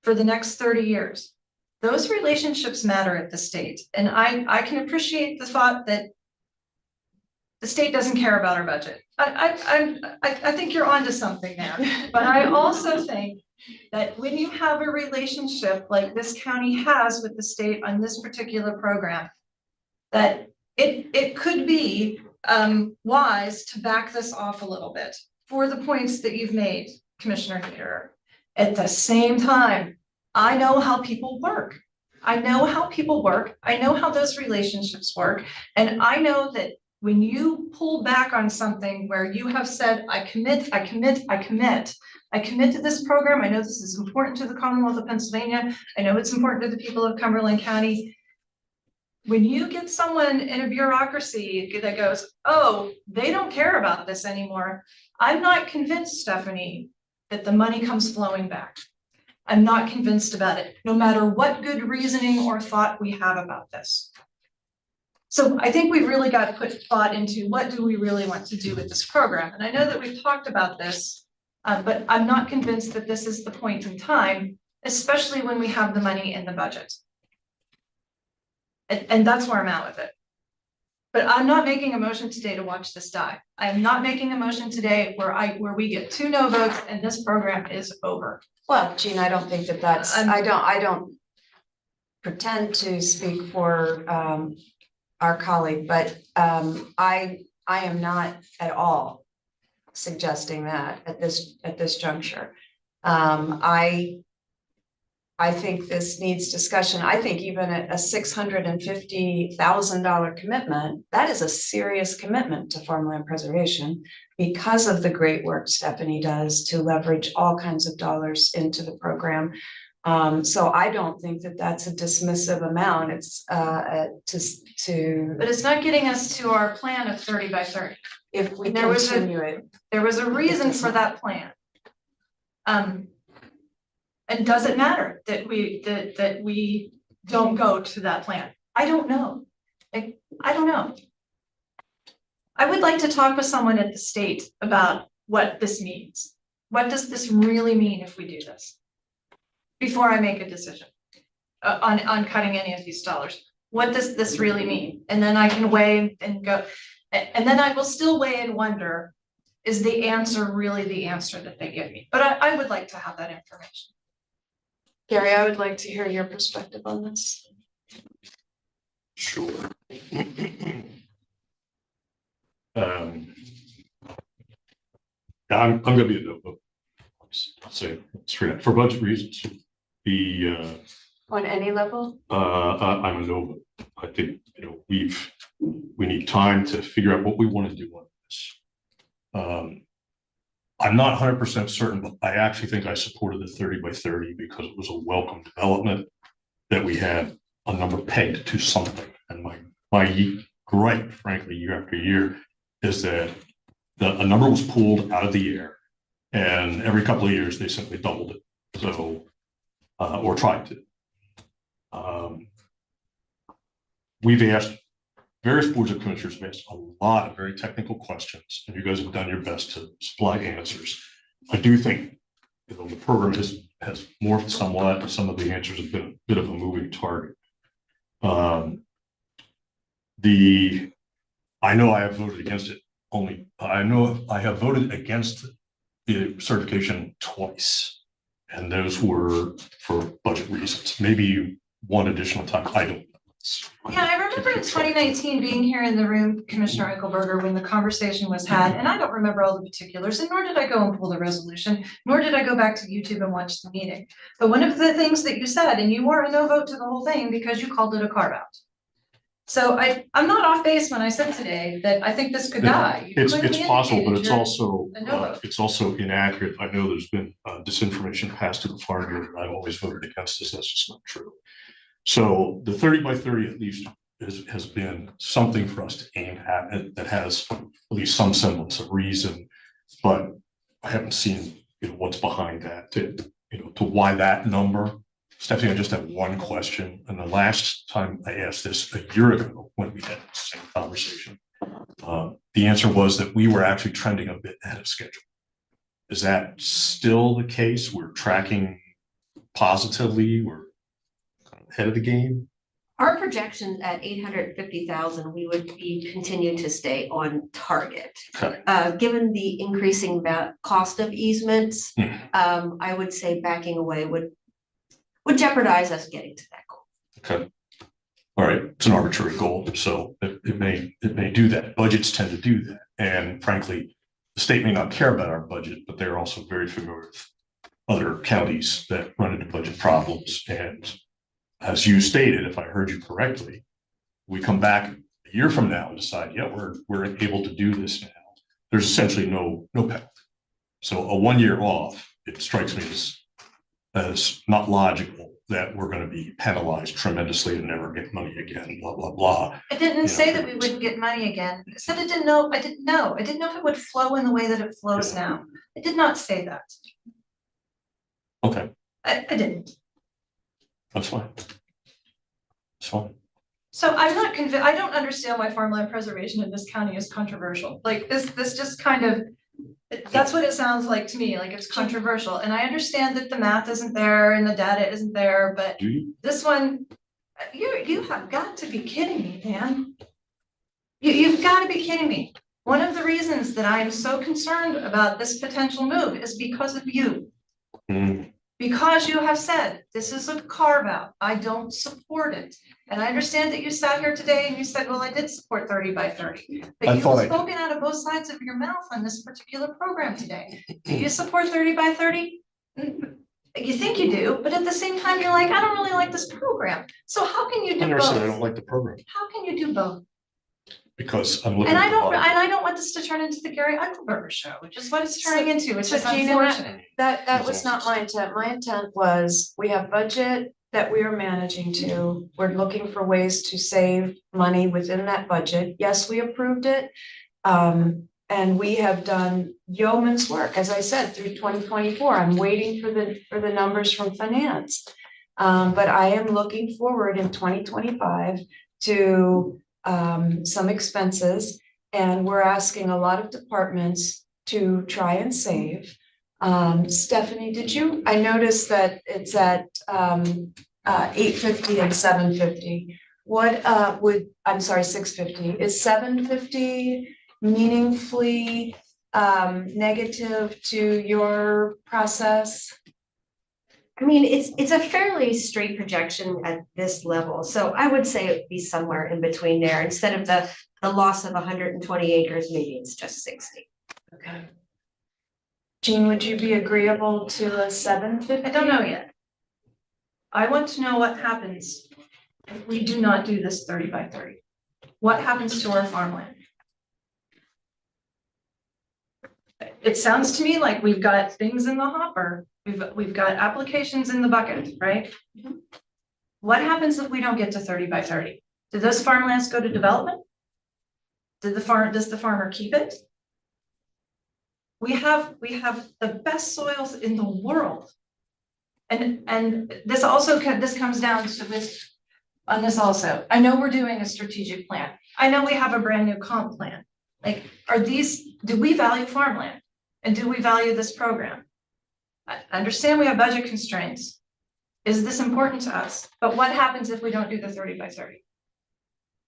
for the next 30 years. Those relationships matter at the state. And I can appreciate the thought that the state doesn't care about our budget. I think you're onto something there. But I also think that when you have a relationship like this county has with the state on this particular program, that it could be wise to back this off a little bit for the points that you've made, Commissioner Dieter. At the same time, I know how people work. I know how people work. I know how those relationships work. And I know that when you pull back on something where you have said, I commit to this program. I know this is important to the Commonwealth of Pennsylvania. I know it's important to the people of Cumberland County. When you get someone in a bureaucracy that goes, oh, they don't care about this anymore, I'm not convinced, Stephanie, that the money comes flowing back. I'm not convinced about it, no matter what good reasoning or thought we have about this. So I think we've really got to put thought into what do we really want to do with this program. And I know that we've talked about this, but I'm not convinced that this is the point in time, especially when we have the money in the budget. And that's where I'm at with it. But I'm not making a motion today to watch this die. I'm not making a motion today where we get 2 no votes and this program is over.
Well, Jean, I don't think that's, I don't pretend to speak for our colleague, but I am not at all suggesting that at this juncture. I think this needs discussion. I think even at a $650,000 commitment, that is a serious commitment to farmland preservation because of the great work Stephanie does to leverage all kinds of dollars into the program. So I don't think that that's a dismissive amount. It's but
it's not getting us to our plan of 30 by 30.
If we continue it.
There was a reason for that plan. And does it matter that we don't go to that plan? I don't know. I don't know. I would like to talk with someone at the state about what this means. What does this really mean if we do this? Before I make a decision on cutting any of these dollars. What does this really mean? And then I can weigh and go, and then I will still weigh and wonder, is the answer really the answer that they give me? But I would like to have that information.
Gary, I would like to hear your perspective on this.
Sure. I'm gonna be a no vote. I'll say it straight up for budget reasons.
On any level?
I'm a no vote. I think, we need time to figure out what we want to do on this. I'm not 100% certain, but I actually think I supported the 30 by 30 because it was a welcome development that we had a number pegged to something. And my gripe, frankly, year after year, is that a number was pulled out of the air, and every couple of years they simply doubled it. So, or tried to. We've asked, various boards of commissioners have asked a lot of very technical questions, and you guys have done your best to supply answers. I do think the program has morphed somewhat, and some of the answers have been a bit of a moving target. I know I have voted against it I know I have voted against the certification twice, and those were for budget reasons. Maybe one additional time, I don't know.
Yeah, I remember in 2019 being here in the room, Commissioner Eichelberger, when the conversation was had, and I don't remember all the particulars, and nor did I go and pull the resolution, nor did I go back to YouTube and watch the meeting. But one of the things that you said, and you were a no vote to the whole thing because you called it a carve out. So I'm not off base when I said today that I think this could die. You
It's
clearly
possible, but
indicated
it's also inaccurate. I know there's been disinformation passed to the far end, and I've always voted against this. That's just not true. So the 30 by 30 at least has been something for us to aim at that has at least some semblance of reason, but I haven't seen what's behind that to why that number. Stephanie, I just have one question. And the last time I asked this a year ago when we had the same conversation, the answer was that we were actually trending a bit ahead of schedule. Is that still the case? We're tracking positively. We're ahead of the game.
Our projection at 850,000, we would continue to stay on target.
Okay.
Given the increasing cost of easements, I would say backing away would jeopardize us getting to that goal.
Okay. All right. It's an arbitrary goal, so it may do that. Budgets tend to do that, and frankly, the state may not care about our budget, but they're also very familiar with other counties that run into budget problems. And as you stated, if I heard you correctly, we come back a year from now and decide, yeah, we're able to do this now. There's essentially no penalty. So a 1 year off, it strikes me as not logical that we're going to be penalized tremendously and never get money again, blah, blah, blah.
I didn't say that we wouldn't get money again. I said I didn't know. I didn't know if it would flow in the way that it flows now. I did not say that.
Okay.
I didn't.
That's fine. That's fine.
So I'm not convinced. I don't understand why farmland preservation in this county is controversial. Like this just kind of, that's what it sounds like to me, like it's controversial. And I understand that the math isn't there and the data isn't there, but this one, you have got to be kidding me, Dan. You've got to be kidding me. One of the reasons that I am so concerned about this potential move is because of you. Because you have said, this is a carve out, I don't support it. And I understand that you sat here today and you said, well, I did support 30 by 30. But you've spoken out of both sides of your mouth on this particular program today. Do you support 30 by 30? You think you do, but at the same time, you're like, I don't really like this program. So how can you do both?
I never said I don't like the program.
How can you do both?
Because I'm looking.
And I don't want this to turn into the Gary Eichelberger show, which is what it's turning into, which is
Gina,
unfortunate.
That was not my intent. My intent was, we have budget that we are managing to. We're looking for ways to save money within that budget. Yes, we approved it. And we have done yeoman's work, as I said, through 2024. I'm waiting for the numbers from finance. But I am looking forward in 2025 to some expenses, and we're asking a lot of departments to try and save. Stephanie, I noticed that it's at 850 and 750. What I'm sorry, 650. Is 750 meaningfully negative to your process?
I mean, it's a fairly straight projection at this level, so I would say it'd be somewhere in between there. Instead of the loss of 120 acres, maybe it's just 60.
Okay. Jean, would you be agreeable to a 750?
I don't know yet. I want to know what happens if we do not do this 30 by 30. What happens to our farmland? It sounds to me like we've got things in the hopper. We've got applications in the bucket, right? What happens if we don't get to 30 by 30? Do those farmlands go to development? Does the farmer keep it? We have the best soils in the world. And this also, this comes down to this, on this also. I know we're doing a strategic plan. I know we have a brand new comp plan. Like, do we value farmland? And do we value this program? I understand we have budget constraints. Is this important to us? But what happens if we don't do the 30 by 30?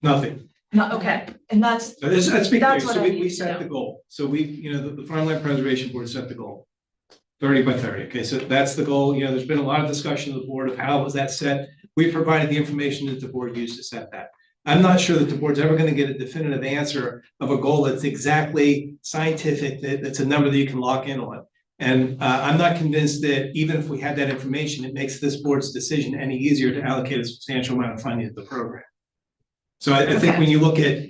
Nothing.
No, okay, and that's.
So let's be clear.
That's what
So
I
we
need to
set
know.
the goal. So the Farmland Preservation Board set the goal. 30 by 30. Okay, so that's the goal. There's been a lot of discussion of the board of how was that set. We provided the information that the board used to set that. I'm not sure that the board's ever going to get a definitive answer of a goal that's exactly scientific, that's a number that you can lock in on. And I'm not convinced that even if we had that information, it makes this board's decision any easier to allocate a substantial amount of funding to the program. So I think when you look at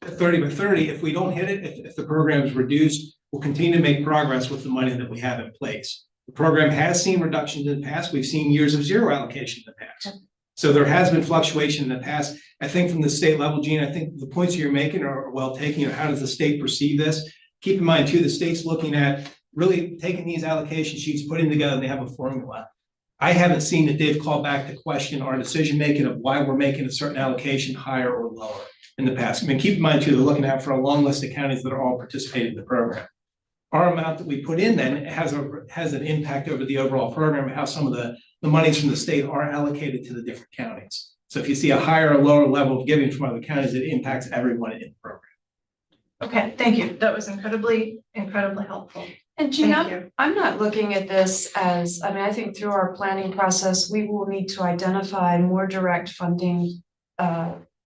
30 by 30, if we don't hit it, if the program is reduced, we'll continue to make progress with the money that we have in place. The program has seen reductions in the past. We've seen years of zero allocation in the past. So there has been fluctuation in the past. I think from the state level, Gene, I think the points you're making are well taken. How does the state perceive this? Keep in mind too, the state's looking at really taking these allocation sheets, putting them together, and they have a formula. I haven't seen that they've called back to question our decision making of why we're making a certain allocation higher or lower in the past. I mean, keep in mind too, they're looking at for a long list of counties that are all participating in the program. Our amount that we put in then has an impact over the overall program, how some of the monies from the state are allocated to the different counties. So if you see a higher or lower level of giving from other counties, it impacts everyone in the program.
Okay, thank you. That was incredibly helpful.
And Jean, I'm not looking at this as, I mean, I think through our planning process, we will need to identify more direct funding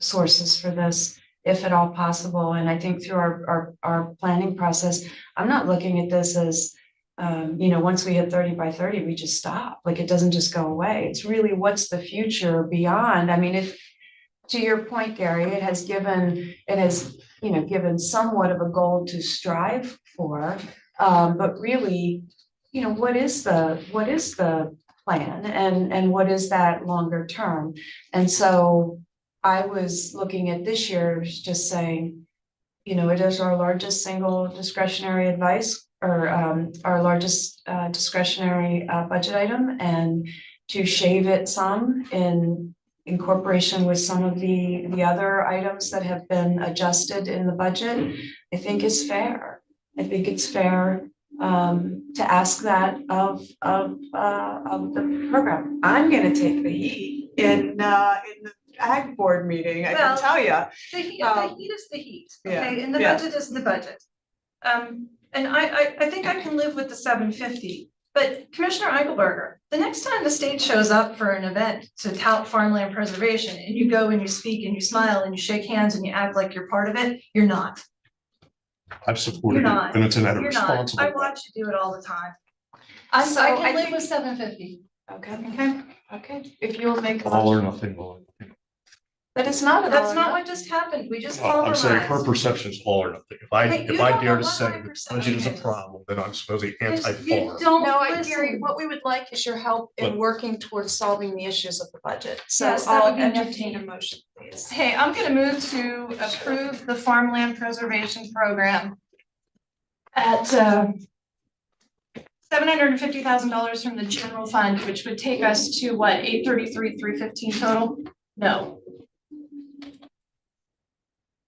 sources for this, if at all possible. And I think through our planning process, I'm not looking at this as, once we hit 30 by 30, we just stop. Like, it doesn't just go away. It's really what's the future beyond. I mean, if, to your point, Gary, it has given somewhat of a goal to strive for. But really, what is the plan and what is that longer term? And so I was looking at this year, just saying, it is our largest single discretionary advice or our largest discretionary budget item, and to shave it some in incorporation with some of the other items that have been adjusted in the budget, I think is fair. I think it's fair to ask that of the program. I'm going to take the heat in the ag board meeting. I can tell you.
The heat is the heat. Okay,
Yeah,
and the
yeah.
budget is the budget. And I think I can live with the 750. But Commissioner Eichelberger, the next time the state shows up for an event to tout farmland preservation, and you go and you speak and you smile and you shake hands and you act like you're part of it, you're not.
I've supported
You're
it,
not.
and it's an
You're not.
responsible.
I watch you do it all the time.
I
I can live
think-
with 750.
Okay. Okay. If you'll make a
All or
motion.
nothing.
But it's not at all.
That's not what just happened. We just
I'm saying her
polarized.
perception is all or nothing. If
Hey, you
I
don't
dare
know
to
what
say
my
that budget is a
perception is.
problem, then I'm supposedly
You
anti-farm.
don't
No,
listen.
Gary, what we would like is your help in
But-
working towards solving the issues of the budget. So
Yes, that
I'll
would be
entertain
nifty.
a motion, please.
Hey, I'm gonna move to approve the farmland preservation program at $750,000 from the general fund, which would take us to what, 833, 315 total? No.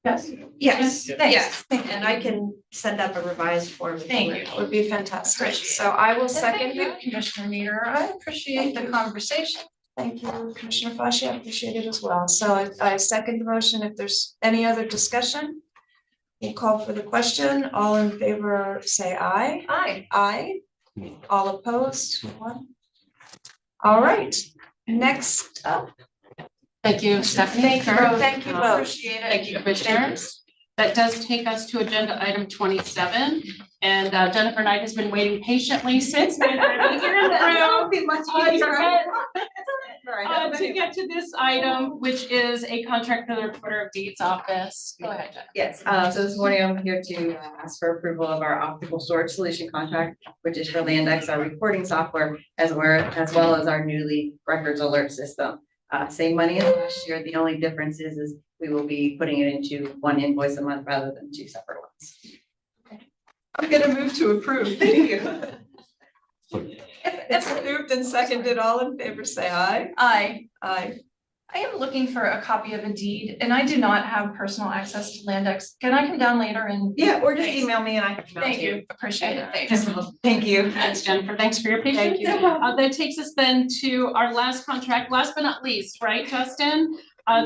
Yes.
Yes,
Thanks.
yes, and I can send up a revised form. if
Thank
like.
you.
Would be fantastic.
Appreciate it.
So I will
And
second
thank you,
that.
Commissioner Meter. I appreciate the conversation.
Thank you, Commissioner Fashi. I appreciate it as well. So I second the motion. If there's any other discussion, We'll call for the question. All in favor, say aye.
Aye.
Aye. All opposed, one. All right, next up.
Thank you, Stephanie.
Thank you both.
Appreciate it. Thank you, Commissioners. That does take us to agenda item 27. And Jennifer Knight has been waiting patiently since we were here in the room. To get to this item, which is a contract for the Recorder of Deeds office. Go ahead, Jen.
Yes, so this morning I'm here to ask for approval of our optical storage solution contract, which is for Landex, our recording software, as well as our newly records alert system. Same money as last year. The only difference is we will be putting it into one invoice a month rather than two separate ones.
I'm gonna move to approve. Thank you. It's moved and seconded. All in favor, say aye.
Aye.
Aye.
I am looking for a copy of a deed and I do not have personal access to Landex. Can I come down later and?
Yeah, or just email me and I can.
Thank you. Appreciate it.
Thanks.
Thank you.
Thanks, Jennifer. Thanks for your patience.
Thank you.
That takes us then to our last contract, last but not least, right, Justin?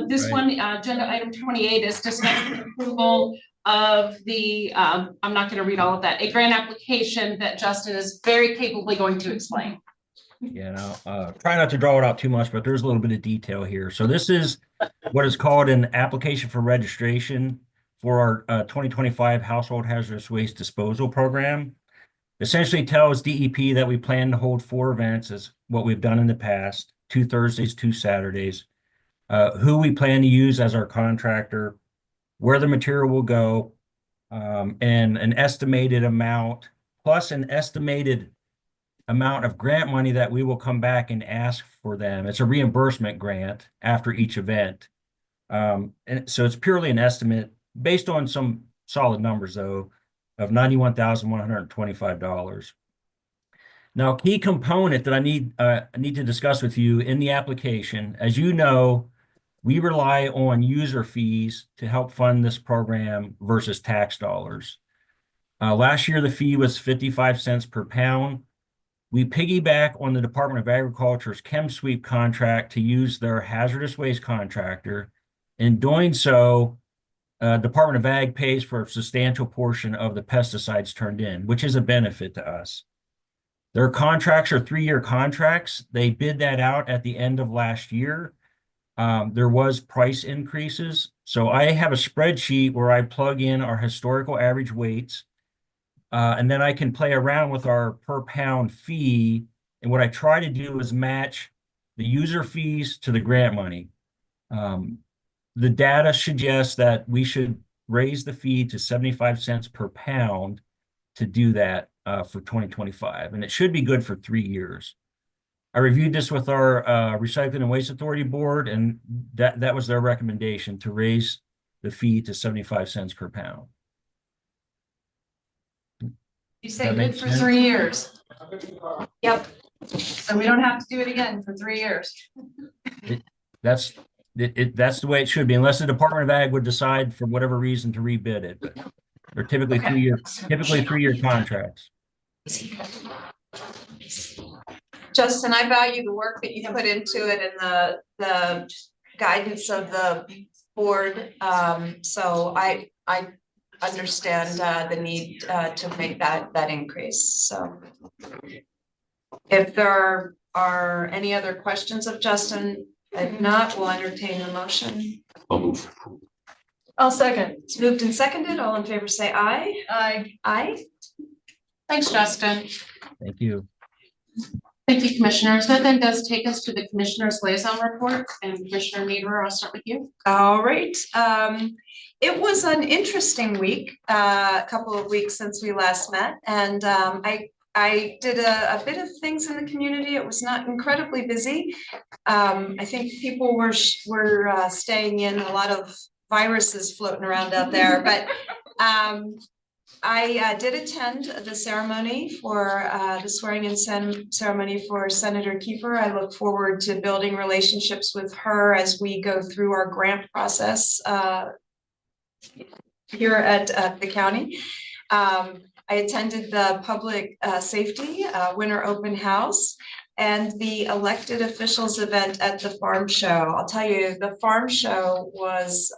This one, agenda item 28 is discussion and approval of the, I'm not going to read all of that, a grant application that Justin is very capably going to explain.
Try not to draw it out too much, but there's a little bit of detail here. So this is what is called an application for registration for our 2025 Household Hazardous Waste Disposal Program. Essentially tells DEP that we plan to hold 4 events as what we've done in the past, 2 Thursdays, 2 Saturdays, who we plan to use as our contractor, where the material will go, and an estimated amount, plus an estimated amount of grant money that we will come back and ask for them. It's a reimbursement grant after each event. And so it's purely an estimate based on some solid numbers, though, of $91,125. Now, a key component that I need to discuss with you in the application, as you know, we rely on user fees to help fund this program versus tax dollars. Last year, the fee was 55 cents per pound. We piggyback on the Department of Agriculture's Chem Sweep contract to use their hazardous waste contractor. In doing so, Department of Ag pays for a substantial portion of the pesticides turned in, which is a benefit to us. Their contracts are 3-year contracts. They bid that out at the end of last year. There was price increases. So I have a spreadsheet where I plug in our historical average weights, and then I can play around with our per pound fee. And what I try to do is match the user fees to the grant money. The data suggests that we should raise the fee to 75 cents per pound to do that for 2025. And it should be good for 3 years. I reviewed this with our Recycling and Waste Authority Board, and that was their recommendation, to raise the fee to 75 cents per pound.
You say good for 3 years.
Yep.
So we don't have to do it again for 3 years.
That's the way it should be, unless the Department of Ag would decide for whatever reason to rebid it. But they're typically 3-year contracts.
Justin, I value the work that you put into it and the guidance of the board. So I understand the need to make that increase. So if there are any other questions of Justin, if not, we'll entertain a motion.
I'll second.
It's moved and seconded. All in favor, say aye.
Aye.
Aye.
Thanks, Justin.
Thank you.
Thank you, Commissioners. That then does take us to the Commissioners' Liaison Report. And Commissioner Meador, I'll start with you.
All right. It was an interesting week, a couple of weeks since we last met. And I did a bit of things in the community. It was not incredibly busy. I think people were staying in, a lot of viruses floating around out there, but I did attend the ceremony for the swearing-in ceremony for Senator Kiefer. I look forward to building relationships with her as we go through our grant process here at the county. I attended the public safety winter open house. and the elected officials event at the farm show. I'll tell you, the farm show was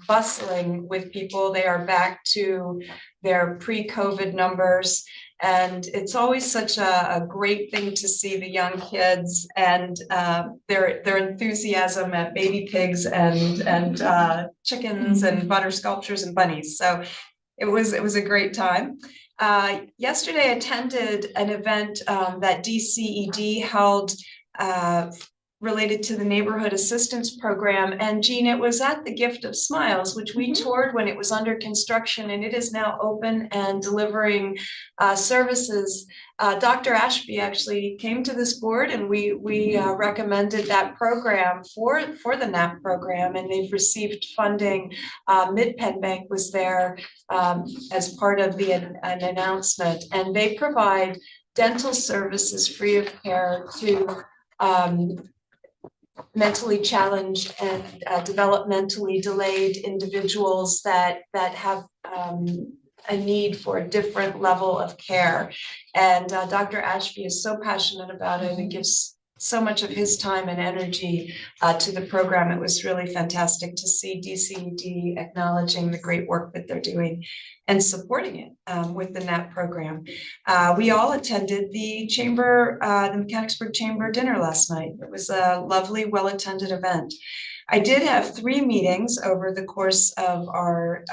bustling with people. They are back to their pre-COVID numbers. And it's always such a great thing to see the young kids and their enthusiasm at baby pigs and chickens and butter sculptures and bunnies. So it was a great time. Yesterday, I attended an event that DCED held related to the Neighborhood Assistance Program. And Jean, it was at the Gift of Smiles, which we toured when it was under construction, and it is now open and delivering services. Dr. Ashby actually came to this board, and we recommended that program for the NAP program, and they've received funding. Mid-Penn Bank was there as part of an announcement, and they provide dental services free of care to mentally challenged and developmentally delayed individuals that have a need for a different level of care. And Dr. Ashby is so passionate about it and gives so much of his time and energy to the program. It was really fantastic to see DCED acknowledging the great work that they're doing and supporting it with the NAP program. We all attended the chamber, the Mechanicsburg Chamber dinner last night. It was a lovely, well-attended event. I did have 3 meetings over the course of our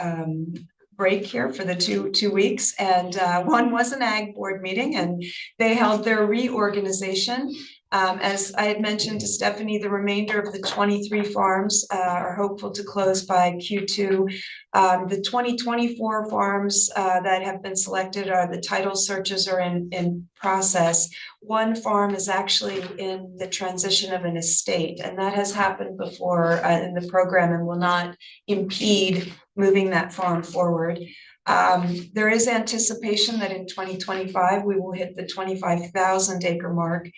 break here for the two weeks, and one was an ag board meeting, and they held their reorganization. As I had mentioned to Stephanie, the remainder of the 23 farms are hopeful to close by Q2. The 2024 farms that have been selected are the title searches are in process. One farm is actually in the transition of an estate, and that has happened before in the program and will not impede moving that farm forward. There is anticipation that in 2025, we will hit the 25,000 acre mark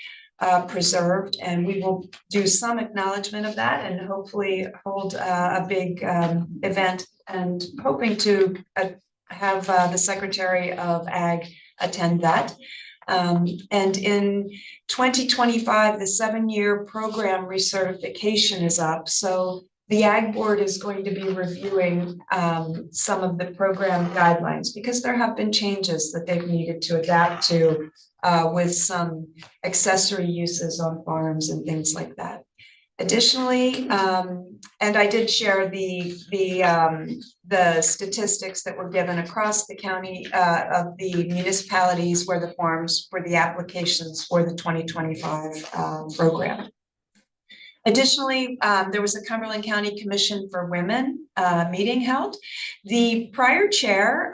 preserved, and we will do some acknowledgement of that and hopefully hold a big event, and hoping to have the Secretary of Ag attend that. And in 2025, the 7-year program recertification is up. So the Ag Board is going to be reviewing some of the program guidelines, because there have been changes that they've needed to adapt to with some accessory uses on farms and things like that. Additionally, and I did share the statistics that were given across the county of the municipalities where the farms were the applications for the 2025 program. Additionally, there was a Cumberland County Commission for Women meeting held. The prior chair,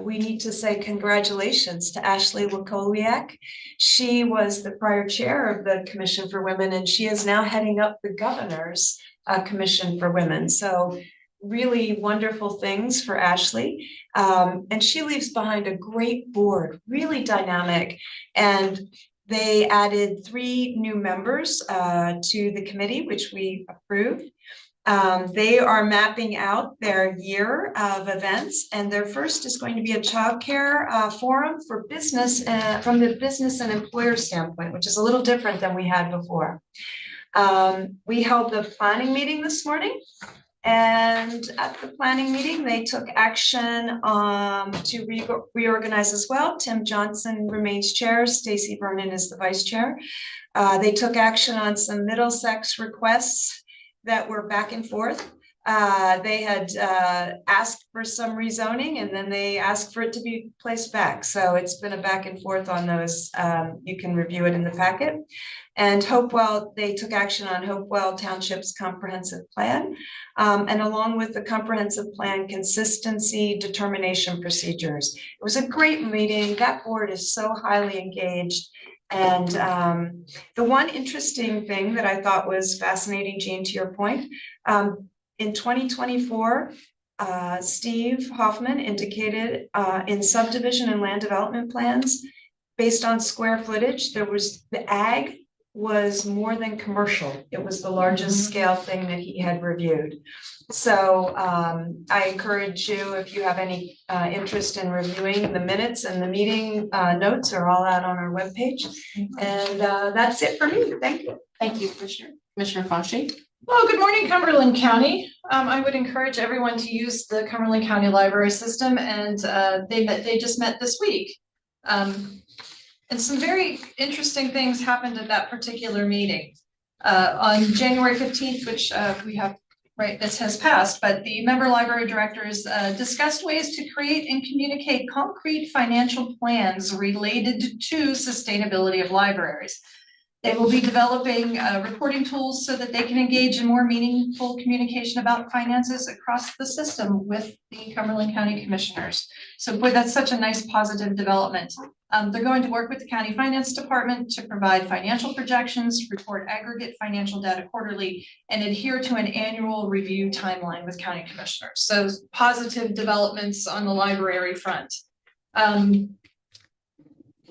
we need to say congratulations to Ashley Wakowiak. She was the prior chair of the Commission for Women, and she is now heading up the Governor's Commission for Women. So really wonderful things for Ashley. And she leaves behind a great board, really dynamic. And they added 3 new members to the committee, which we approved. They are mapping out their year of events, and their first is going to be a childcare forum for business from the business and employer standpoint, which is a little different than we had before. We held the planning meeting this morning, and at the planning meeting, they took action to reorganize as well. Tim Johnson remains chair, Stacy Vernon is the vice chair. They took action on some Middlesex requests that were back and forth. They had asked for some rezoning, and then they asked for it to be placed back. So it's been a back and forth on those. You can review it in the packet. And Hopewell, they took action on Hopewell Township's comprehensive plan. And along with the comprehensive plan, consistency determination procedures. It was a great meeting. That board is so highly engaged. And the one interesting thing that I thought was fascinating, Jean, to your point, in 2024, Steve Hoffman indicated in subdivision and land development plans, based on square footage, there was the ag was more than commercial. It was the largest scale thing that he had reviewed. So I encourage you, if you have any interest in reviewing the minutes, and the meeting notes are all out on our webpage. And that's it for me. Thank you.
Thank you, Commissioner. Commissioner Fauci.
Well, good morning, Cumberland County. I would encourage everyone to use the Cumberland County Library System, and they just met this week. And some very interesting things happened at that particular meeting. On January 15th, which we have, right, this has passed, but the member library directors discussed ways to create and communicate concrete financial plans related to sustainability of libraries. They will be developing reporting tools so that they can engage in more meaningful communication about finances across the system with the Cumberland County Commissioners. So boy, that's such a nice positive development. They're going to work with the County Finance Department to provide financial projections, report aggregate financial data quarterly, and adhere to an annual review timeline with County Commissioners. So positive developments on the library front. Went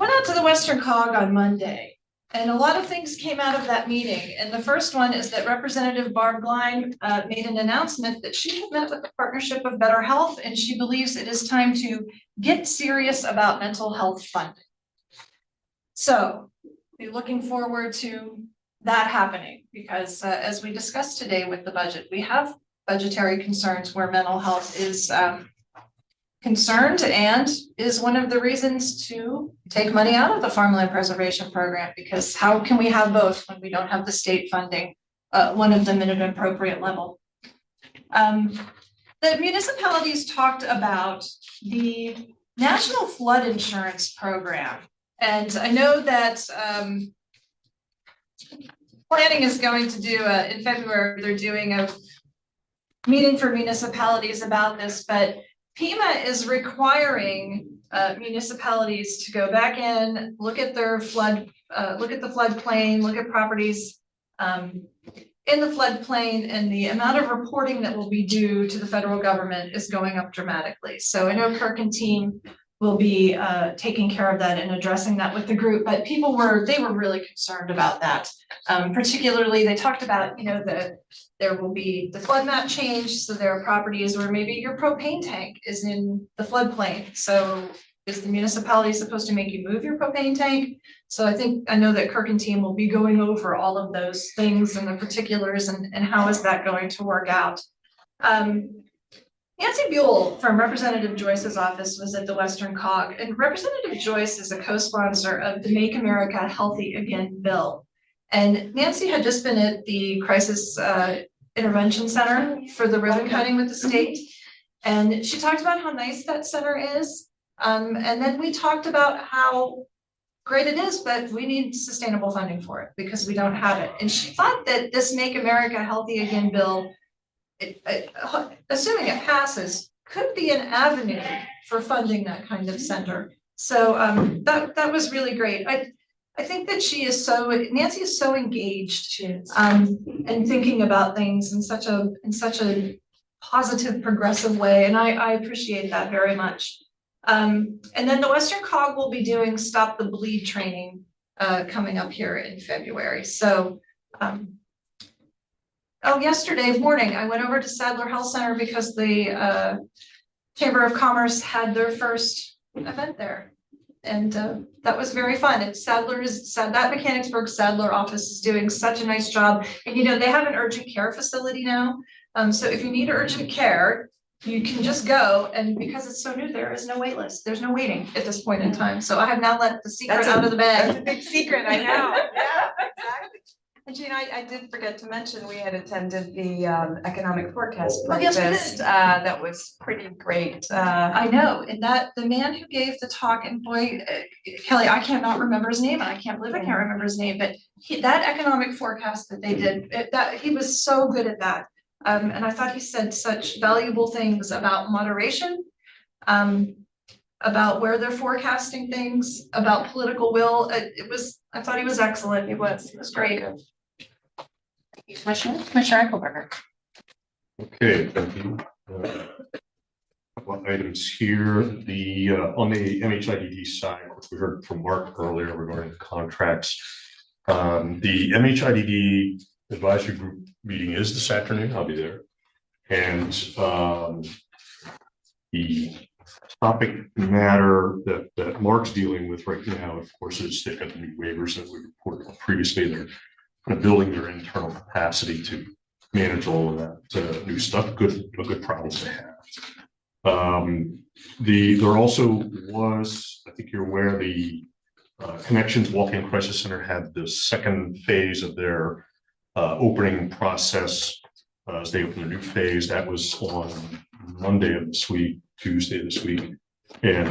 out to the Western Cog on Monday. And a lot of things came out of that meeting. And the first one is that Representative Barb Glein made an announcement that she had met with the Partnership of Better Health, and she believes it is time to get serious about mental health funding. So be looking forward to that happening, because as we discussed today with the budget, we have budgetary concerns where mental health is concerned, and is one of the reasons to take money out of the Farmland Preservation Program, because how can we have both when we don't have the state funding one of them at an appropriate level? The municipalities talked about the National Flood Insurance Program, and I know that planning is going to do in February, they're doing a meeting for municipalities about this, but FEMA is requiring municipalities to go back in, look at their flood, look at the floodplain, look at properties in the floodplain, and the amount of reporting that will be due to the federal government is going up dramatically. So I know Kirk and team will be taking care of that and addressing that with the group, but they were really concerned about that. Particularly, they talked about, you know, there will be the flood map change, so there are properties where maybe your propane tank is in the floodplain. So is the municipality supposed to make you move your propane tank? So I know that Kirk and team will be going over all of those things and the particulars and how is that going to work out. Nancy Buell from Representative Joyce's office was at the Western Cog, and Representative Joyce is a co-sponsor of the Make America Healthy Again bill. And Nancy had just been at the Crisis Intervention Center for the ribbon cutting with the state. And she talked about how nice that center is. And then we talked about how great it is, but we need sustainable funding for it because we don't have it. And she thought that this Make America Healthy Again bill, assuming it passes, could be an avenue for funding that kind of center. So that was really great. I think that Nancy is so engaged and thinking about things in such a positive, progressive way, and I appreciate that very much. And then the Western Cog will be doing Stop the Bleed training coming up here in February. So yesterday morning, I went over to Sadler Health Center because the Chamber of Commerce had their first event there. And that was very fun. And that Mechanicsburg Sadler office is doing such a nice job. And you know, they have an urgent care facility now. So if you need urgent care, you can just go, and because it's so new, there is no wait list. There's no waiting at this point in time. So I have now let the secret out of the bag.
That's a big secret, I know. Yeah, exactly. And Jean, I did forget to mention, we had attended the economic forecast breakfast.
Yes, we did.
That was pretty great.
I know, and the man who gave the talk, and boy, Kelly, I cannot remember his name, and I can't believe I can't remember his name, but that economic forecast that they did, he was so good at that. And I thought he said such valuable things about moderation, about where they're forecasting things, about political will. I thought he was excellent. It was great.
Commissioner Eichelberger.
Okay, thank you. Couple of items here. On the MHIDD side, which we heard from Mark earlier regarding the contracts. The MHIDD advisory group meeting is this afternoon. I'll be there. And the topic matter that Mark's dealing with right now, of course, is they've got the new waivers that we reported on previously. They're kind of building their internal capacity to manage all of that new stuff. A good problem to have. There also was, I think you're aware, the Connections Walk-in Crisis Center had the second phase of their opening process as they open a new phase. That was on Monday of this week, Tuesday this week. And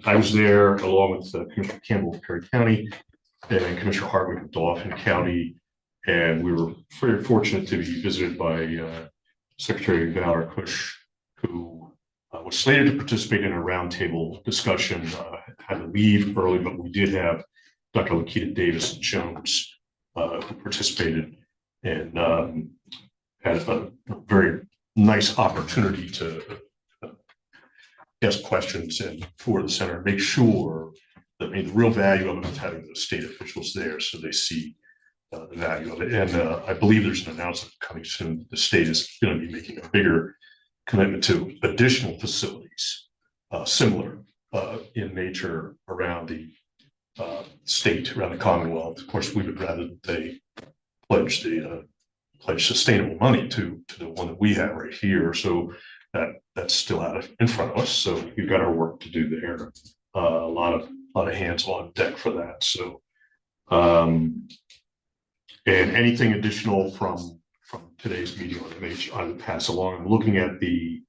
I was there along with Commissioner Campbell of Perry County and Commissioner Hartwick of Dauphin County. And we were very fortunate to be visited by Secretary Valerie Cush, who was slated to participate in a roundtable discussion, had to leave early, but we did have Dr. Lakita Davis Jones who participated and had a very nice opportunity to ask questions and for the center, make sure that the real value of it is having the state officials there so they see the value of it. And I believe there's an announcement coming soon. The state is going to be making a bigger commitment to additional facilities similar in nature around the state, around the Commonwealth. Of course, we would rather they pledge sustainable money to the one that we have right here. So that's still in front of us. So we've got our work to do there. A lot of hands on deck for that. So and anything additional from today's meeting on MH, I would pass along. I'm looking at the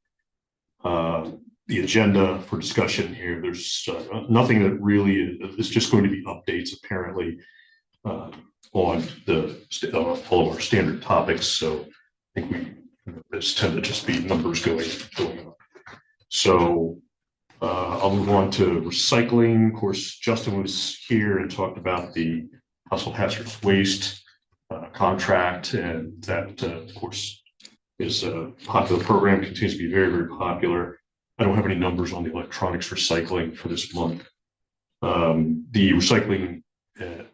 agenda for discussion here. There's nothing that really is just going to be updates apparently on all of our standard topics. So I think it's tend to just be numbers going on. So I'll move on to recycling. Of course, Justin was here and talked about the household hazardous waste contract, and that of course is a popular program, continues to be very, very popular. I don't have any numbers on the electronics recycling for this month. The recycling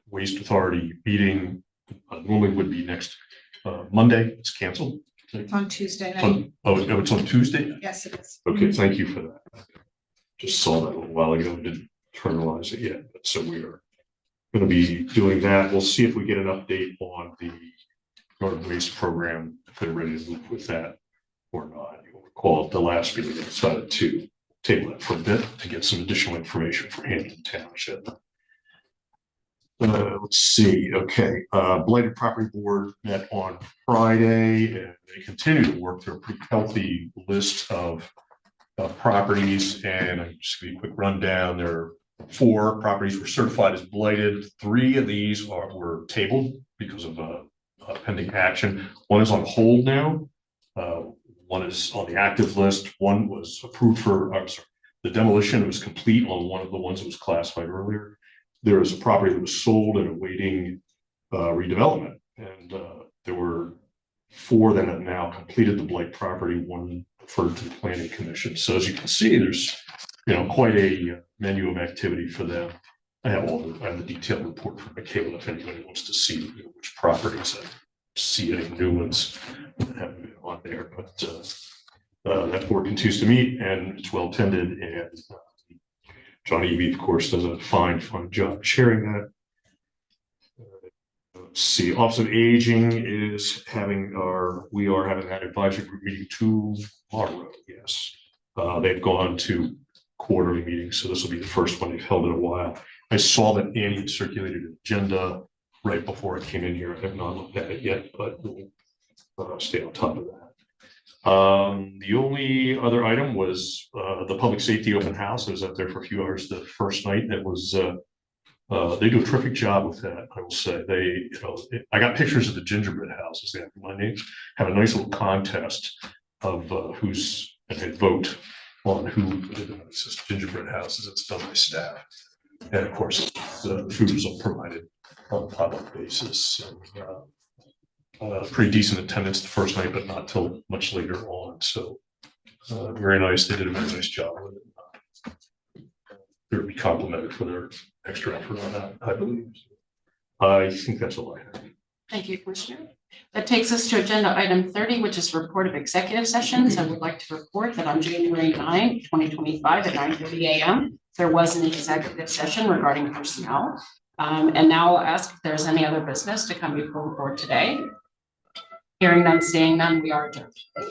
waste authority meeting normally would be next Monday. It's canceled.
It's on Tuesday night.
It's on Tuesday?
Yes, it is.
Okay, thank you for that. Just saw that a little while ago, didn't internalize it yet, but so we are going to be doing that. We'll see if we get an update on the garden waste program, if they're ready to move with that or not. You'll recall at the last meeting, they decided to table it for a bit to get some additional information for Hampton Township. Let's see. Okay. Blighted Property Board met on Friday and they continue to work through a pretty healthy list of properties. And I'll just give you a quick rundown. There are 4 properties were certified as blighted. 3 of these were tabled because of pending action. 1 is on hold now. 1 is on the active list. 1 was approved for, the demolition was complete on 1 of the ones that was classified earlier. There is a property that was sold and awaiting redevelopment. And there were 4 that have now completed the blight property, 1 referred to the Planning Commission. So as you can see, there's quite a menu of activity for them. I have the detailed report from Michaela if anybody wants to see which properties. I see any new ones that haven't been on there, but that board continues to meet and it's well attended. And John Eby, of course, does a fine job sharing that. Let's see, Office of Aging is we are having that advisory group meeting tomorrow. Yes, they've gone to quarterly meetings, so this will be the first one they've held in a while. I saw that Annie had circulated an agenda right before I came in here. I have not looked at it yet, but we'll stay on top of that. The only other item was the public safety open house. I was out there for a few hours the first night. That was they do a terrific job with that. I will say I got pictures of the gingerbread houses. They have my name, have a nice little contest of and they vote on who says gingerbread houses. It's done by staff, and of course the food was all provided on a public basis. And, pretty decent attendance the first night, but not till much later on. So very nice. They did a very nice job with it. They'll be complimented for their extra effort on that, I believe. I think that's all I have.
Thank you, Commissioner. That takes us to agenda item 30, which is report of executive sessions. I would like to report that on January 9, 2025 at 9:30 a.m., there was an executive session regarding personnel. And now I'll ask if there's any other business to come before the board today. Hearing none, seeing none, we are adjourned.